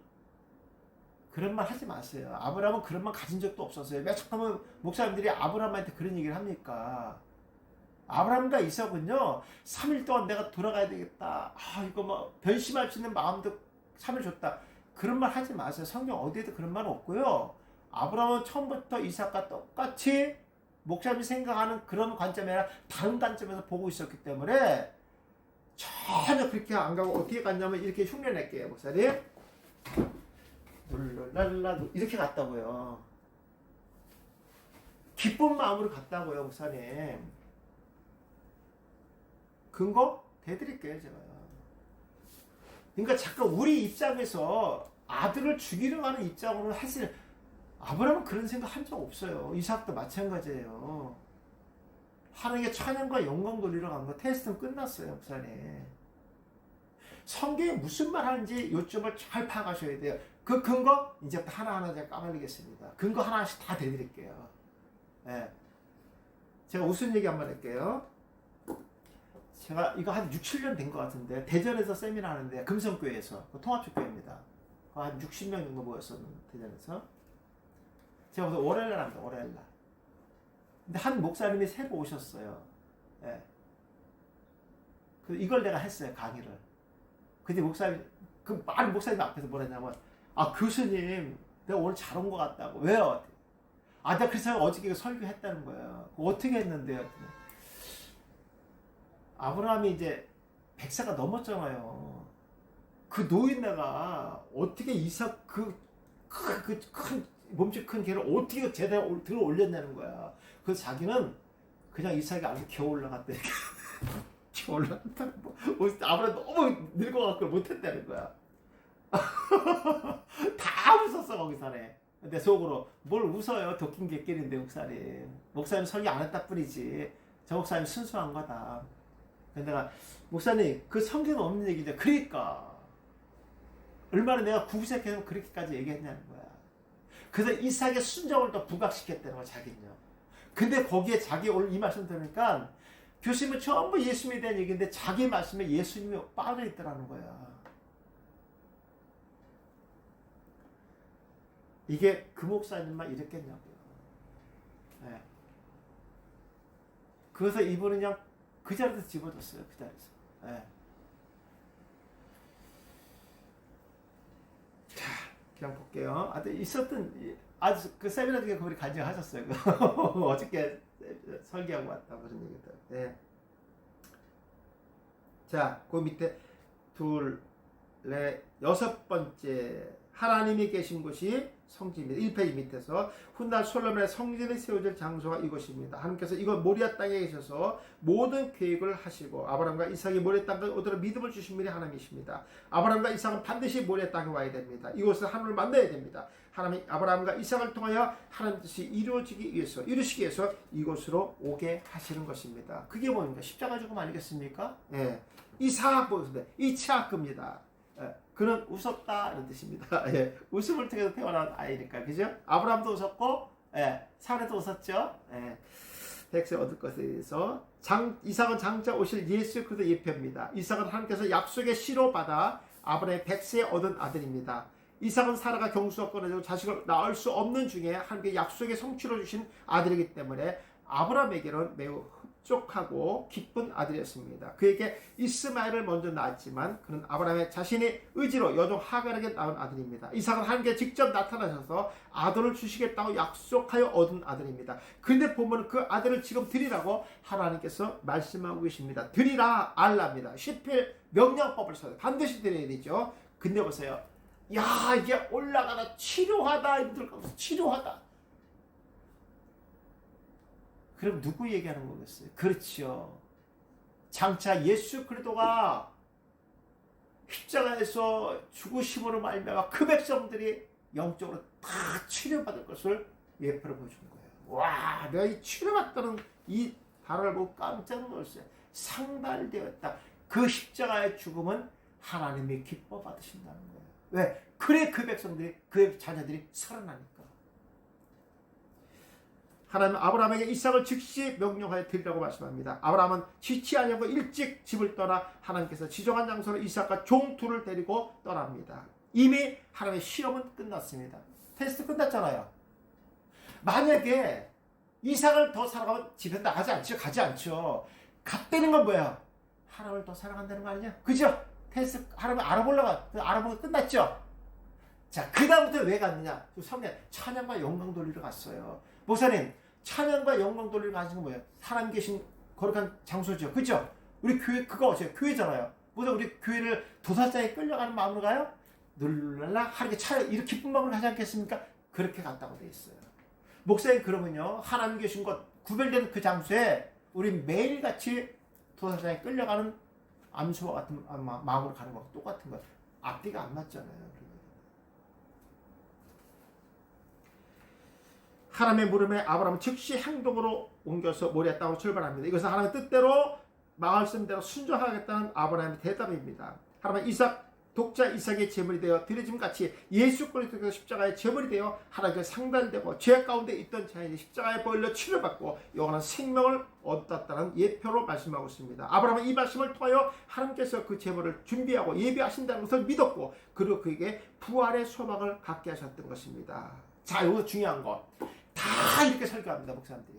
S1: 그런 말 하지 마세요. 아브라함은 그런 말 가진 적도 없었어요. 왜 잠깐만 목사님들이 아브라함한테 그런 얘기를 합니까? 아브라함과 이삭은요 3일 동안 내가 돌아가야 되겠다. 이거 뭐 변심할 수 있는 마음도 3일 줬다. 그런 말 하지 마세요. 성경 어디에도 그런 말 없고요. 아브라함은 처음부터 이삭과 똑같이 목사님이 생각하는 그런 관점이 아니라 다른 관점에서 보고 있었기 때문에 전혀 그렇게 안 가고 어떻게 갔냐면 이렇게 흉내낼게요. 목사님 룰랄라 이렇게 갔다고요. 기쁜 마음으로 갔다고요. 목사님 근거 대드릴게요. 제가. 그러니까 잠깐 우리 입장에서 아들을 죽이려고 하는 입장으로 사실 아브라함은 그런 생각 한 적 없어요. 이삭도 마찬가지예요. 하나님께 찬양과 영광 돌리러 간 거 테스트는 끝났어요. 목사님. 성경에 무슨 말 하는지 요점을 잘 파악하셔야 돼요. 그 근거 이제부터 하나하나 제가 까발리겠습니다. 근거 하나씩 다 대드릴게요. 네. 제가 우스운 얘기 한번 할게요. 제가 이거 한 6, 7년 된 것 같은데 대전에서 세미나 하는데 금성교회에서 통합축교회입니다. 한 60명 정도 모였었는데 대전에서 제가 무슨 월요일날 합니다. 월요일날. 근데 한 목사님이 세 분 오셨어요. 예. 이걸 내가 했어요. 강의를. 근데 목사님 그 많은 목사님 앞에서 뭐라 했냐면 교수님 내가 오늘 잘 온 것 같다고. 왜요? 내가 그래서 어저께 설교했다는 거예요. 어떻게 했는데요? 아브라함이 이제 100세가 넘었잖아요. 그 노인네가 어떻게 이삭 큰 몸집 큰 개를 어떻게 제대로 들어 올렸냐는 거야. 그래서 자기는 그냥 이삭이 아주 기어 올라갔다 이렇게 기어 올라갔다는 거. 아브라함 너무 늙어갖고 못했다는 거야. 다 웃었어 거기서네. 근데 속으로 뭘 웃어요? 도끼 개끼리인데 목사님 설교 안 했다 뿐이지. 저 목사님 순수한 거다. 근데 내가 목사님 그 성경에 없는 얘기죠. 그러니까 얼마나 내가 구구색해서 그렇게까지 얘기했냐는 거야. 그래서 이삭의 순종을 또 부각시켰다는 거야 자기는요. 근데 거기에 자기 오늘 이 말씀 들으니까 교수님은 전부 예수님에 대한 얘기인데 자기 말씀에 예수님이 빠져있더라는 거야. 이게 그 목사님만 이랬겠냐고요. 네. 그래서 이분은 그냥 그 자리에서 집어줬어요. 그 자리에서. 네. 자, 그냥 볼게요. 아주 그 세미나 중에 그분이 간증하셨어요. 어저께 설계하고 왔다 그런 얘기들. 네. 자, 그 밑에 둘, 넷, 여섯 번째 하나님이 계신 곳이 성지입니다. 1페이지 밑에서 훗날 솔로몬의 성전이 세워질 장소가 이곳입니다. 하나님께서 이곳 모리아 땅에 계셔서 모든 계획을 하시고 아브라함과 이삭이 모리아 땅까지 오도록 믿음을 주신 분이 하나님이십니다. 아브라함과 이삭은 반드시 모리아 땅에 와야 됩니다. 이곳에서 하나님을 만나야 됩니다. 하나님 아브라함과 이삭을 통하여 하나님 뜻이 이루시기 위해서 이곳으로 오게 하시는 것입니다. 그게 뭡니까? 십자가 죽음 아니겠습니까? 예. 이삭 보겠습니다. 이삭입니다. 예. 그는 웃었다 이런 뜻입니다. 예. 웃음을 통해서 태어난 아이니까 그죠? 아브라함도 웃었고 사라도 웃었죠. 백세 얻을 것에 대해서 이삭은 장차 오실 예수 그리스도 예표입니다. 이삭은 하나님께서 약속의 씨로 받아 아브라함의 백세에 얻은 아들입니다. 이삭은 사라가 경수가 끊어지고 자식을 낳을 수 없는 중에 하나님께 약속의 성취로 주신 아들이기 때문에 아브라함에게는 매우 흡족하고 기쁜 아들이었습니다. 그에게 이스마엘을 먼저 낳았지만 그는 아브라함의 자신의 의지로 여종 하갈에게 낳은 아들입니다. 이삭은 하나님께 직접 나타나셔서 아들을 주시겠다고 약속하여 얻은 아들입니다. 근데 보면 그 아들을 지금 드리라고 하나님께서 말씀하고 계십니다. 드리라 알랍니다. 시필 명령법을 써요. 반드시 드려야 되죠. 근데 보세요. 야 이게 올라가다 치료하다 이들 치료하다. 그럼 누구 얘기하는 거겠어요? 그렇죠. 장차 예수 그리스도가 십자가에서 죽으심으로 말미암아 그 백성들이 영적으로 다 치료받을 것을 예표로 보여준 거예요. 와, 내가 이 치료받다는 이 단어를 보고 깜짝 놀랐어요. 상달되었다. 그 십자가의 죽음은 하나님이 기뻐 받으신다는 거예요. 왜? 그래 그 백성들이 그 자녀들이 살아나니까. 하나님은 아브라함에게 이삭을 즉시 명령하여 드리라고 말씀합니다. 아브라함은 지치 아니하고 일찍 집을 떠나 하나님께서 지정한 장소로 이삭과 종 둘을 데리고 떠납니다. 이미 하나님의 시험은 끝났습니다. 테스트 끝났잖아요. 만약에 이삭을 더 사랑하면 집에 나가지 않죠. 가지 않죠. 갔다는 건 뭐야? 하나님을 더 사랑한다는 거 아니냐? 그죠? 테스트 하나님 알아보고 끝났죠. 자, 그 다음부터 왜 갔느냐? 성령 찬양과 영광 돌리러 갔어요. 목사님, 찬양과 영광 돌리러 가신 건 뭐예요? 사람 계신 거룩한 장소죠. 그죠? 우리 교회, 그거 어째요? 교회잖아요. 무슨 우리 교회를 도살장에 끌려가는 마음으로 가요? 눌랄라 하루에 찬양, 이렇게 기쁜 마음으로 가지 않겠습니까? 그렇게 갔다고 돼 있어요. 목사님, 그러면요, 하나님 계신 곳, 구별된 그 장소에 우리 매일같이 도살장에 끌려가는 암수와 같은 마음으로 가는 거랑 똑같은 거예요. 앞뒤가 안 맞잖아요. 하나님의 물음에 아브라함은 즉시 행동으로 옮겨서 모리아 땅으로 출발합니다. 이것은 하나님의 뜻대로 말씀대로 순종하겠다는 아브라함의 대답입니다. 하나님은 이삭 독자 이삭의 제물이 되어 드려짐 같이 예수 그리스도께서 십자가의 제물이 되어 하나님께 상달되고 죄 가운데 있던 자인이 십자가에 벌려 치료받고 영원한 생명을 얻었다는 예표로 말씀하고 있습니다. 아브라함은 이 말씀을 통하여 하나님께서 그 제물을 준비하고 예비하신다는 것을 믿었고 그리고 그에게 부활의 소망을 갖게 하셨던 것입니다. 자, 여기서 중요한 거 다 이렇게 설교합니다. 목사님들이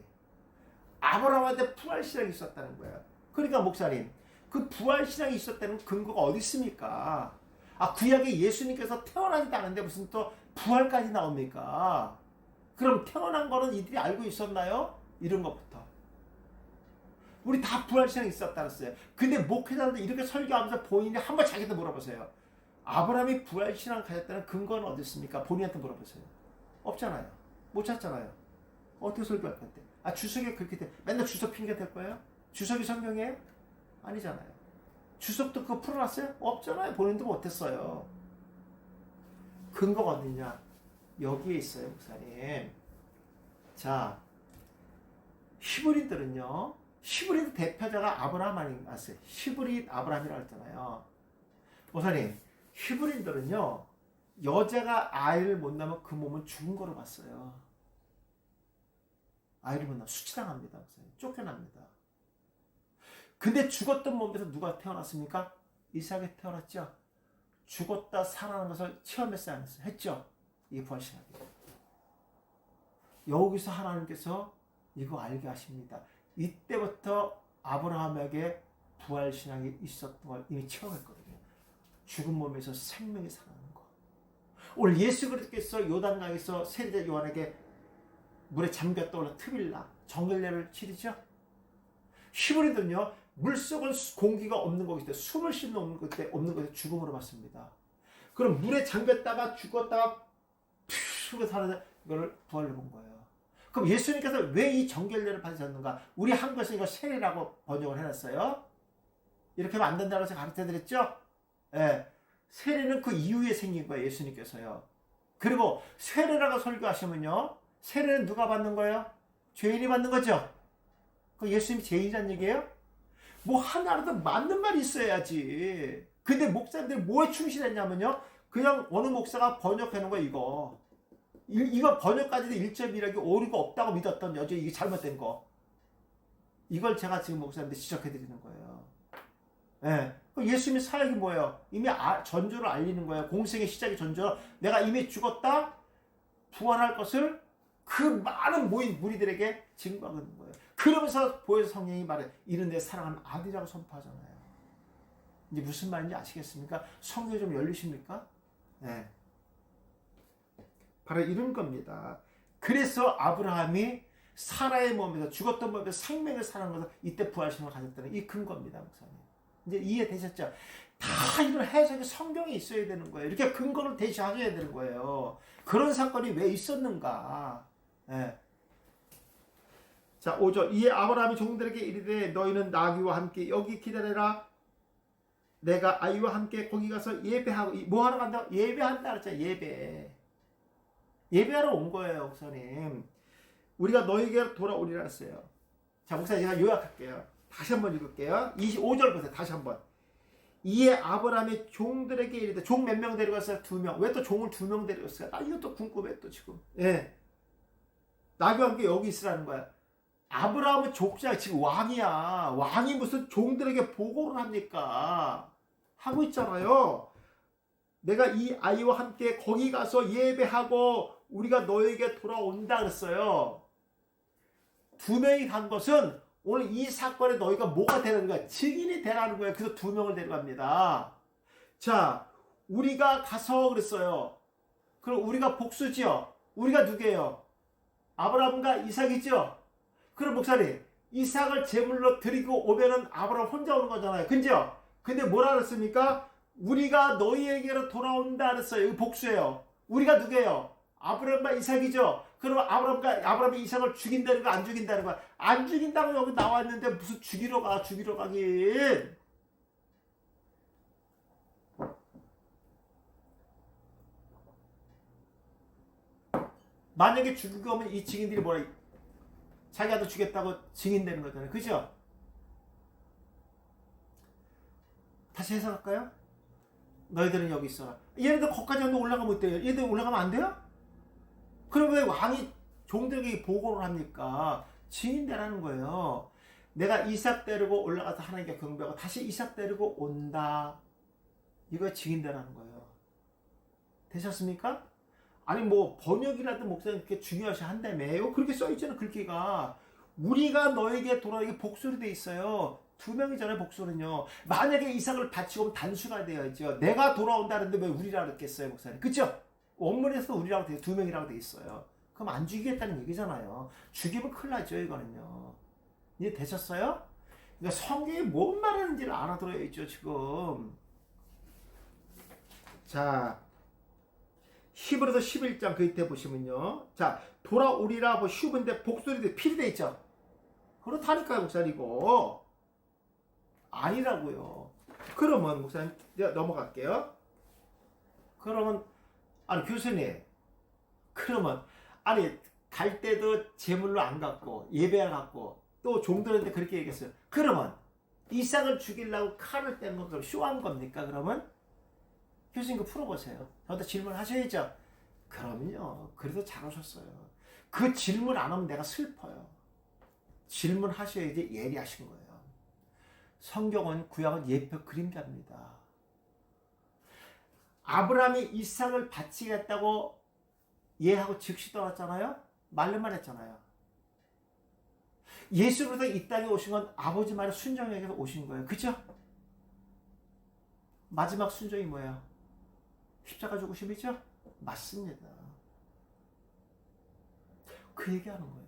S1: 아브라함한테 부활신앙이 있었다는 거예요. 그러니까 목사님 그 부활신앙이 있었다는 근거가 어디 있습니까? 구약에 예수님께서 태어나지도 않은데 무슨 또 부활까지 나옵니까? 그럼 태어난 거는 이들이 알고 있었나요? 이런 것부터. 우리 다 부활신앙이 있었다 그랬어요. 근데 목회자들도 이렇게 설교하면서 본인이 한번 자기한테 물어보세요. 아브라함이 부활신앙을 가졌다는 근거는 어디 있습니까? 본인한테 물어보세요. 없잖아요. 못 찾잖아요. 어떻게 설교할 건데? 주석이 그렇게 돼. 맨날 주석 핑계 댈 거예요? 주석이 성경이에요? 아니잖아요. 주석도 그거 풀어놨어요? 없잖아요. 본인도 못했어요. 근거가 어디냐? 여기에 있어요, 목사님. 자, 히브리들은요, 히브리들 대표자가 아브라함 아니었어요. 히브리 아브라함이라고 했잖아요. 목사님, 히브리들은요, 여자가 아이를 못 낳으면 그 몸은 죽은 거로 봤어요. 아이를 못 낳으면 수치당합니다, 목사님. 쫓겨납니다. 근데 죽었던 몸에서 누가 태어났습니까? 이삭이 태어났죠. 죽었다 살아나는 것을 체험했어요, 안 했어요? 했죠. 이게 부활신앙이에요. 여기서 하나님께서 이거 알게 하십니다. 이때부터 아브라함에게 부활신앙이 있었던 걸 이미 체험했거든요. 죽은 몸에서 생명이 살아나는 거. 오늘 예수 그리스도께서 요단강에서 세례자 요한에게 물에 잠겨 떠올라 트빌라 정결례를 치르죠. 히브리들은요 물속은 공기가 없는 곳일 때 숨을 쉴 수 없는 곳에 죽음으로 봤습니다. 그럼 물에 잠겼다가 죽었다가 푸 사라져 이거를 부활로 본 거예요. 그럼 예수님께서 왜 이 정결례를 받으셨는가? 우리 한국에서 이거 세례라고 번역을 해놨어요. 이렇게 하면 안 된다고 제가 가르쳐드렸죠? 예. 세례는 그 이후에 생긴 거예요. 예수님께서요. 그리고 세례라고 설교하시면요. 세례는 누가 받는 거예요? 죄인이 받는 거죠? 그 예수님이 죄인이란 얘기예요? 뭐 하나라도 맞는 말이 있어야지. 근데 목사님들이 뭐에 충실했냐면요. 그냥 어느 목사가 번역하는 거 이거. 이거 번역까지도 1.1하기 오류가 없다고 믿었던 여자 이게 잘못된 거. 이걸 제가 지금 목사님들 지적해 드리는 거예요. 예. 예수님의 사역이 뭐예요? 이미 전조를 알리는 거예요. 공생의 시작이 전조. 내가 이미 죽었다 부활할 것을 그 많은 모인 무리들에게 증거하는 거예요. 그러면서 보혜사 성령이 말해 이는 내 사랑하는 아들이라고 선포하잖아요. 이제 무슨 말인지 아시겠습니까? 성경이 좀 열리십니까? 네. 바로 이런 겁니다. 그래서 아브라함이 사라의 몸에서 죽었던 몸에서 생명을 사는 것을 이때 부활신을 가졌다는 이 근거입니다. 목사님. 이제 이해되셨죠? 다 이런 해석이 성경에 있어야 되는 거예요. 이렇게 근거를 대시하셔야 되는 거예요. 그런 사건이 왜 있었는가? 네. 자, 5절. 이에 아브라함이 종들에게 이르되 너희는 나귀와 함께 여기 기다려라. 내가 아이와 함께 거기 가서 예배하고. 뭐 하러 간다? 예배한다 그랬잖아요. 예배하러 온 거예요, 목사님. 우리가 너희에게 돌아오리라 했어요. 자, 목사님 제가 요약할게요. 다시 한번 읽을게요. 25절 보세요. 다시 한번. 이에 아브라함이 종들에게 이르되 종 몇 명 데려갔어요? 2명. 왜 또 종을 2명 데려갔어요? 나 이것도 궁금해 또 지금. 예. 나귀와 함께 여기 있으라는 거야. 아브라함은 족장 지금 왕이야. 왕이 무슨 종들에게 보고를 합니까? 하고 있잖아요. 내가 이 아이와 함께 거기 가서 예배하고 우리가 너에게 돌아온다 그랬어요. 2명이 간 것은 오늘 이 사건에 너희가 뭐가 되는 거야? 증인이 되라는 거예요. 그래서 2명을 데려갑니다. 자, 우리가 가서 그랬어요. 그럼 우리가 복수지요. 우리가 누구예요? 아브라함과 이삭이죠. 그럼 목사님, 이삭을 제물로 드리고 오면은 아브라함 혼자 오는 거잖아요. 그죠? 근데 뭐라 그랬습니까? 우리가 너희에게로 돌아온다 그랬어요. 이거 복수예요. 우리가 누구예요? 아브라함과 이삭이죠. 그럼 아브라함이 이삭을 죽인다는 거 안 죽인다는 거야? 안 죽인다고 여기 나와 있는데 무슨 죽이러 가긴. 만약에 죽이고 오면 이 증인들이 뭐라 자기가 죽였다고 증인되는 거잖아요. 그죠? 다시 해석할까요? 너희들은 여기 있어라. 얘네들 거기까지 올라가면 어때요? 얘네들 올라가면 안 돼요? 그럼 왜 왕이 종들에게 보고를 합니까? 증인되라는 거예요. 내가 이삭 데리고 올라가서 하나님께 경배하고 다시 이삭 데리고 온다. 이거 증인되라는 거예요. 되셨습니까? 아니 뭐 번역이라도 목사님 그렇게 중요시 한다며요? 그렇게 써있잖아요. 글귀가. 우리가 너에게 돌아오게 복수로 돼 있어요. 2명이잖아요. 복수는요. 만약에 이삭을 바치고 오면 단수가 되어야죠. 내가 돌아온다는데 왜 우리라고 그랬겠어요, 목사님? 그쵸? 원문에서 우리라고 돼 2명이라고 돼 있어요. 그럼 안 죽이겠다는 얘기잖아요. 죽이면 큰일 나죠, 이거는요. 이해 되셨어요? 그러니까 성경이 뭔 말하는지를 알아들어야죠, 지금. 자, 히브리서 11장 그 밑에 보시면요. 자, 돌아오리라 뭐 슈브인데 복수인데 필요돼 있죠. 그렇다니까요, 목사님 이거. 아니라고요. 그러면 목사님 내가 넘어갈게요. 그러면 아니 교수님, 그러면 아니 갈 때도 제물로 안 갔고 예배 갔고 또 종들한테 그렇게 얘기했어요. 그러면 이삭을 죽이려고 칼을 뗀 건 그럼 쇼한 겁니까? 그러면 교수님 그거 풀어보세요. 저한테 질문하셔야죠. 그럼요. 그래도 잘하셨어요. 그 질문 안 하면 내가 슬퍼요. 질문하셔야지 예리하신 거예요. 성경은 구약은 예표 그림자입니다. 아브라함이 이삭을 바치겠다고 예하고 즉시 떠났잖아요. 말로만 했잖아요. 예수로서 이 땅에 오신 건 아버지 말에 순종해서 오신 거예요. 그죠? 마지막 순종이 뭐예요? 십자가 죽으심이죠? 맞습니다. 그 얘기하는 거예요.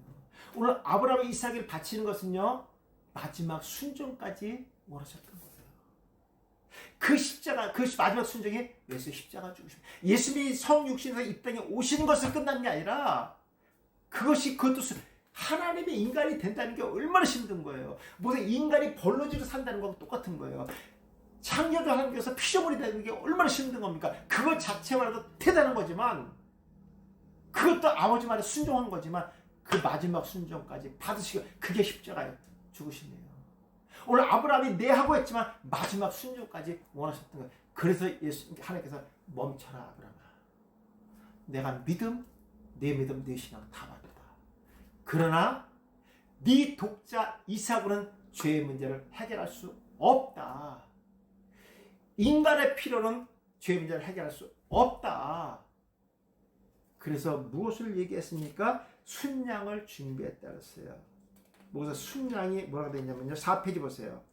S1: 오늘 아브라함이 이삭을 바치는 것은요, 마지막 순종까지 원하셨던 거예요. 그 십자가, 그 마지막 순종이 예수의 십자가 죽으심. 예수님이 성육신에서 이 땅에 오시는 것을 끝난 게 아니라, 그것도 하나님의 인간이 된다는 게 얼마나 힘든 거예요. 무슨 인간이 벌러지로 산다는 거하고 똑같은 거예요. 창조주 하나님께서 피조물이 되는 게 얼마나 힘든 겁니까? 그것 자체만으로도 대단한 거지만, 그것도 아버지 말에 순종한 거지만, 그 마지막 순종까지 받으시고, 그게 십자가예요. 죽으심이에요. 오늘 아브라함이 네 하고 했지만 마지막 순종까지 원하셨던 거예요. 그래서 하나님께서 멈춰라 아브라함아. 내가 믿음, 네 믿음, 네 신앙 다 받았다. 그러나 네 독자 이삭으로는 죄의 문제를 해결할 수 없다. 인간의 필요는 죄의 문제를 해결할 수 없다. 그래서 무엇을 얘기했습니까? 순양을 준비했다 그랬어요. 뭐서 순양이 뭐라고 되어 있냐면요. 4페이지 보세요.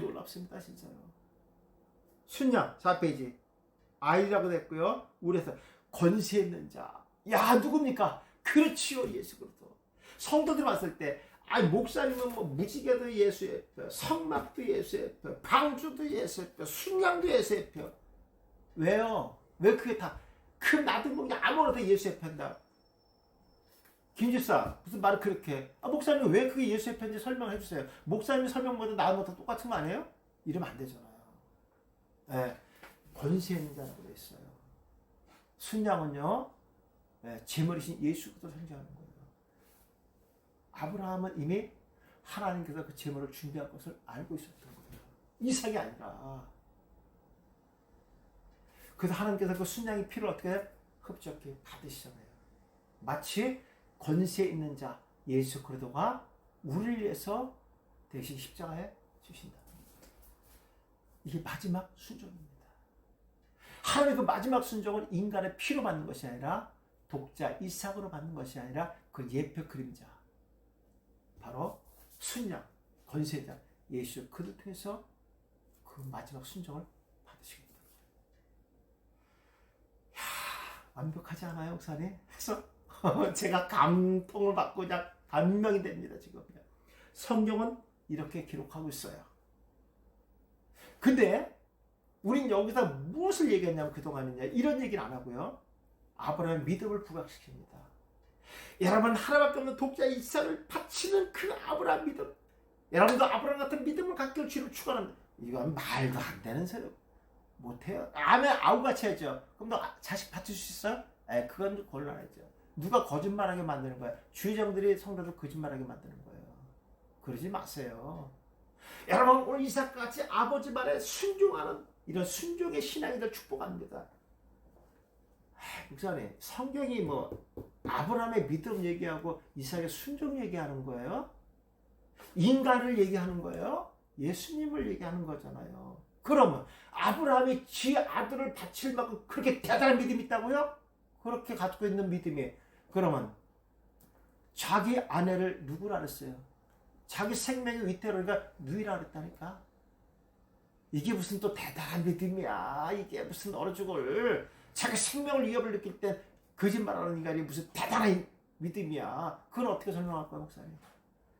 S1: 놀랍습니다. 진짜요. 순양 4페이지. 아이라고 됐고요. 우리에서 권세 있는 자. 야, 누굽니까? 그렇지요. 예수 그리스도. 성도들 왔을 때 목사님은 뭐 무지개도 예수의 표, 성막도 예수의 표, 방주도 예수의 표, 순양도 예수의 표. 왜요? 왜 그게 다 큰 나도 모르게 아무거나 예수의 표인다. 김집사 무슨 말을 그렇게 해? 목사님 왜 그게 예수의 편지 설명해 주세요. 목사님 설명보다 나은보다 똑같은 거 아니에요? 이러면 안 되잖아요. 네, 권세 있는 자라고 되어 있어요. 순양은요, 네, 제물이신 예수 그리스도 상징하는 거예요. 아브라함은 이미 하나님께서 그 제물을 준비할 것을 알고 있었던 거예요. 이삭이 아니라. 그래서 하나님께서 그 순양이 피를 어떻게 흡족히 받으시잖아요. 마치 권세 있는 자 예수 그리스도가 우리를 위해서 대신 십자가에 주신다. 이게 마지막 순종입니다. 하나님의 그 마지막 순종은 인간의 피로 받는 것이 아니라 독자 이삭으로 받는 것이 아니라 그 예표 그림자 바로 순양 권세자 예수 그를 통해서 그 마지막 순종을 받으시겠다. 완벽하지 않아요, 목사님? 그래서 제가 감동을 받고 그냥 감명이 됩니다, 지금. 성경은 이렇게 기록하고 있어요. 근데 우린 여기서 무엇을 얘기했냐면 그동안은요, 이런 얘기를 안 하고요. 아브라함의 믿음을 부각시킵니다. 여러분, 하나밖에 없는 독자 이삭을 바치는 그 아브라함 믿음. 여러분도 아브라함 같은 믿음을 갖길 주를 축원합니다. 이건 말도 안 되는 소리 못해요. 아멘, 아우같이 해야죠. 그럼 너 자식 바칠 수 있어요? 그건 좀 곤란하죠. 누가 거짓말하게 만드는 거예요? 주의장들이 성도를 거짓말하게 만드는 거예요. 그러지 마세요. 여러분, 오늘 이삭같이 아버지 말에 순종하는 이런 순종의 신앙이들 축복합니다. 목사님, 성경이 뭐 아브라함의 믿음 얘기하고 이삭의 순종 얘기하는 거예요? 인간을 얘기하는 거예요? 예수님을 얘기하는 거잖아요. 그러면 아브라함이 지 아들을 바칠 만큼 그렇게 대단한 믿음이 있다고요? 그렇게 갖고 있는 믿음이, 그러면 자기 아내를 누구라 그랬어요? 자기 생명의 위태로니까 누이라 그랬다니까. 이게 무슨 또 대단한 믿음이야. 이게 무슨 얼어 죽을, 자기 생명을 위협을 느낄 때 거짓말하는 인간이 무슨 대단한 믿음이야. 그건 어떻게 설명할 거야, 목사님?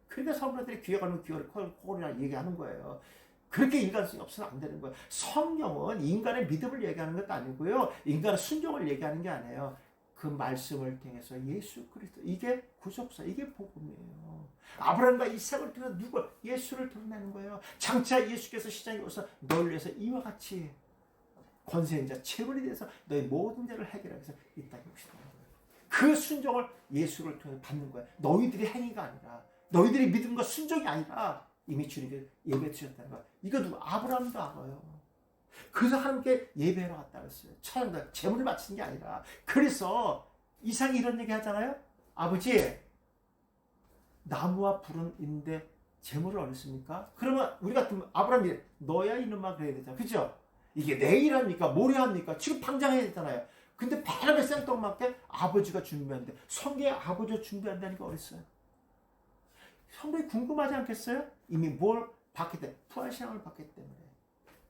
S1: 그러니까 성도들이 귀에 가면 귀를 코골이라 얘기하는 거예요. 그렇게 인간성이 없으면 안 되는 거예요. 성경은 인간의 믿음을 얘기하는 것도 아니고요, 인간의 순종을 얘기하는 게 아니에요. 그 말씀을 통해서 예수 그리스도, 이게 구속사, 이게 복음이에요. 아브라함과 이삭을 통해서 누굴? 예수를 드러내는 거예요. 장차 예수께서 시장에 오셔서 너를 위해서 이와 같이 권세인 자, 체벌이 돼서 너의 모든 죄를 해결하기 위해서 이 땅에 오시는 거예요. 그 순종을 예수를 통해 받는 거예요. 너희들이 행위가 아니라, 너희들이 믿음과 순종이 아니라 이미 주님께 예배 드렸다는 거예요. 이거 누구? 아브라함도 알아요. 그래서 하나님께 예배하러 갔다 그랬어요. 찬양다, 제물을 바치는 게 아니라. 그래서 이삭이 이런 얘기 하잖아요. 아버지, 나무와 불은 있는데 제물을 얻었습니까? 그러면 우리 같으면 아브라함이 너야 이놈아 그래야 되잖아. 그죠? 이게 내일 합니까? 모레 합니까? 지금 당장 해야 되잖아요. 근데 바람에 생뚱맞게 아버지가 준비한대. 성경에 아버지가 준비한다는 게 어딨어요? 성경이 궁금하지 않겠어요? 이미 뭘 받기 때문에, 부활신앙을 받기 때문에.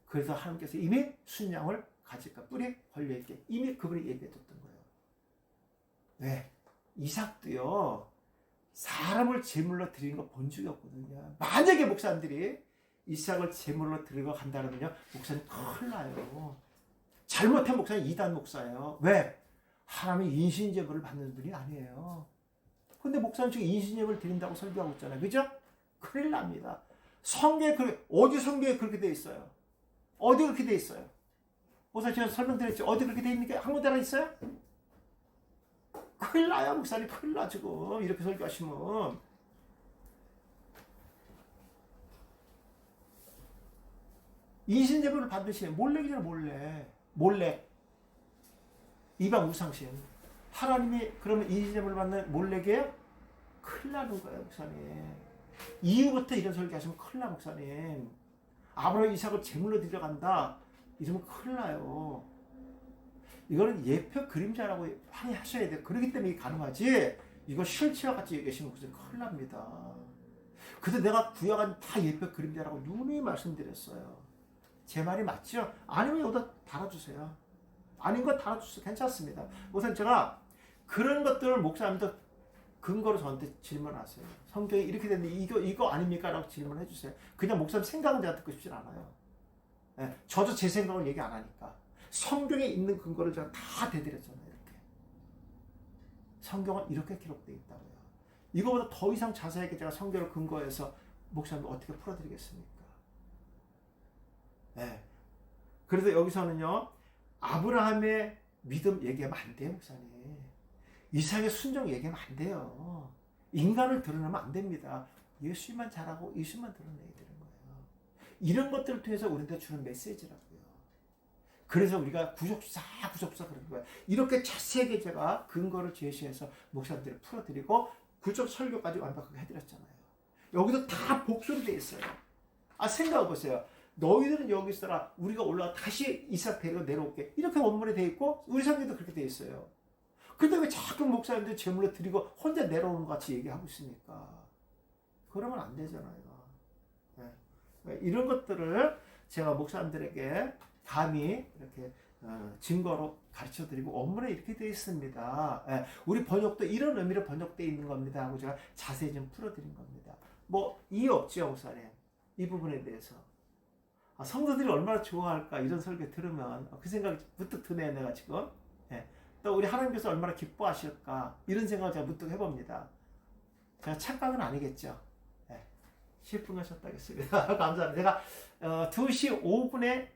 S1: 그래서 하나님께서 이미 순양을 가질까 뿔에 걸려있게 이미 그분이 예배했던 거예요. 네, 이삭도요, 사람을 제물로 드리는 거 본 적이 없거든요. 만약에 목사님들이 이삭을 제물로 드리고 간다면요, 목사님 큰일 나요. 잘못한 목사님 이단 목사예요. 왜? 하나님의 인신제물을 받는 분이 아니에요. 근데 목사님 지금 인신제물을 드린다고 설교하고 있잖아요. 그죠? 큰일 납니다. 성경에 어디 성경에 그렇게 돼 있어요? 어디 그렇게 돼 있어요? 목사님 제가 설명드렸죠. 어디 그렇게 돼 있는 게 한 군데나 있어요? 큰일 나요, 목사님. 큰일 나, 지금. 이렇게 설교하시면. 인신제물을 받으시면 몰래기잖아, 몰래. 이방 우상신. 하나님이 그러면 인신제물을 받는 몰래게요? 큰일 나는 거예요, 목사님. 이후부터 이런 설교하시면 큰일 나, 목사님. 아브라함 이삭을 제물로 들여간다 이러면 큰일 나요. 이거는 예표 그림자라고 하셔야 돼요. 그렇기 때문에 이게 가능하지, 이거 실체와 같이 얘기하시면 큰일 납니다. 그래서 내가 구약은 다 예표 그림자라고 누누이 말씀드렸어요. 제 말이 맞죠? 아니면 여기다 달아주세요. 아닌 거 달아주세요. 괜찮습니다. 우선 제가 그런 것들을 목사님도 근거로 저한테 질문하세요. 성경이 이렇게 됐는데 이거 아닙니까? 라고 질문해 주세요. 그냥 목사님 생각은 제가 듣고 싶진 않아요. 네, 저도 제 생각을 얘기 안 하니까. 성경에 있는 근거를 제가 다 대드렸잖아요. 이렇게. 성경은 이렇게 기록되어 있다고요. 이거보다 더 이상 자세하게 제가 성경을 근거해서 목사님 어떻게 풀어드리겠습니까? 네. 그래서 여기서는요, 아브라함의 믿음 얘기하면 안 돼요, 목사님. 이삭의 순종 얘기하면 안 돼요. 인간을 드러내면 안 됩니다. 예수만 잘하고 예수만 드러내야 되는 거예요. 이런 것들을 통해서 우리한테 주는 메시지라고요. 그래서 우리가 구속사 그런 거예요. 이렇게 자세하게 제가 근거를 제시해서 목사님들을 풀어드리고 구속 설교까지 완벽하게 해드렸잖아요. 여기도 다 복수로 되어 있어요. 생각해보세요. 너희들은 여기 있어라. 우리가 올라가 다시 이삭 데리고 내려올게. 이렇게 원문에 되어 있고 우리 성경도 그렇게 되어 있어요. 근데 왜 자꾸 목사님들 제물로 드리고 혼자 내려오는 것 같이 얘기하고 있습니까? 그러면 안 되잖아요. 네. 이런 것들을 제가 목사님들에게 감히 이렇게 증거로 가르쳐드리고 원문에 이렇게 되어 있습니다. 네. 우리 번역도 이런 의미로 번역되어 있는 겁니다 하고 제가 자세히 좀 풀어드린 겁니다. 뭐 이해 없죠, 목사님? 이 부분에 대해서. 성도들이 얼마나 좋아할까, 이런 설교 들으면. 그 생각이 문득 드네요, 내가 지금. 네. 또 우리 하나님께서 얼마나 기뻐하실까, 이런 생각을 제가 문득 해봅니다. 제가 착각은 아니겠죠. 네. 10분 하셨다겠습니다. 감사합니다. 제가 2시 5분에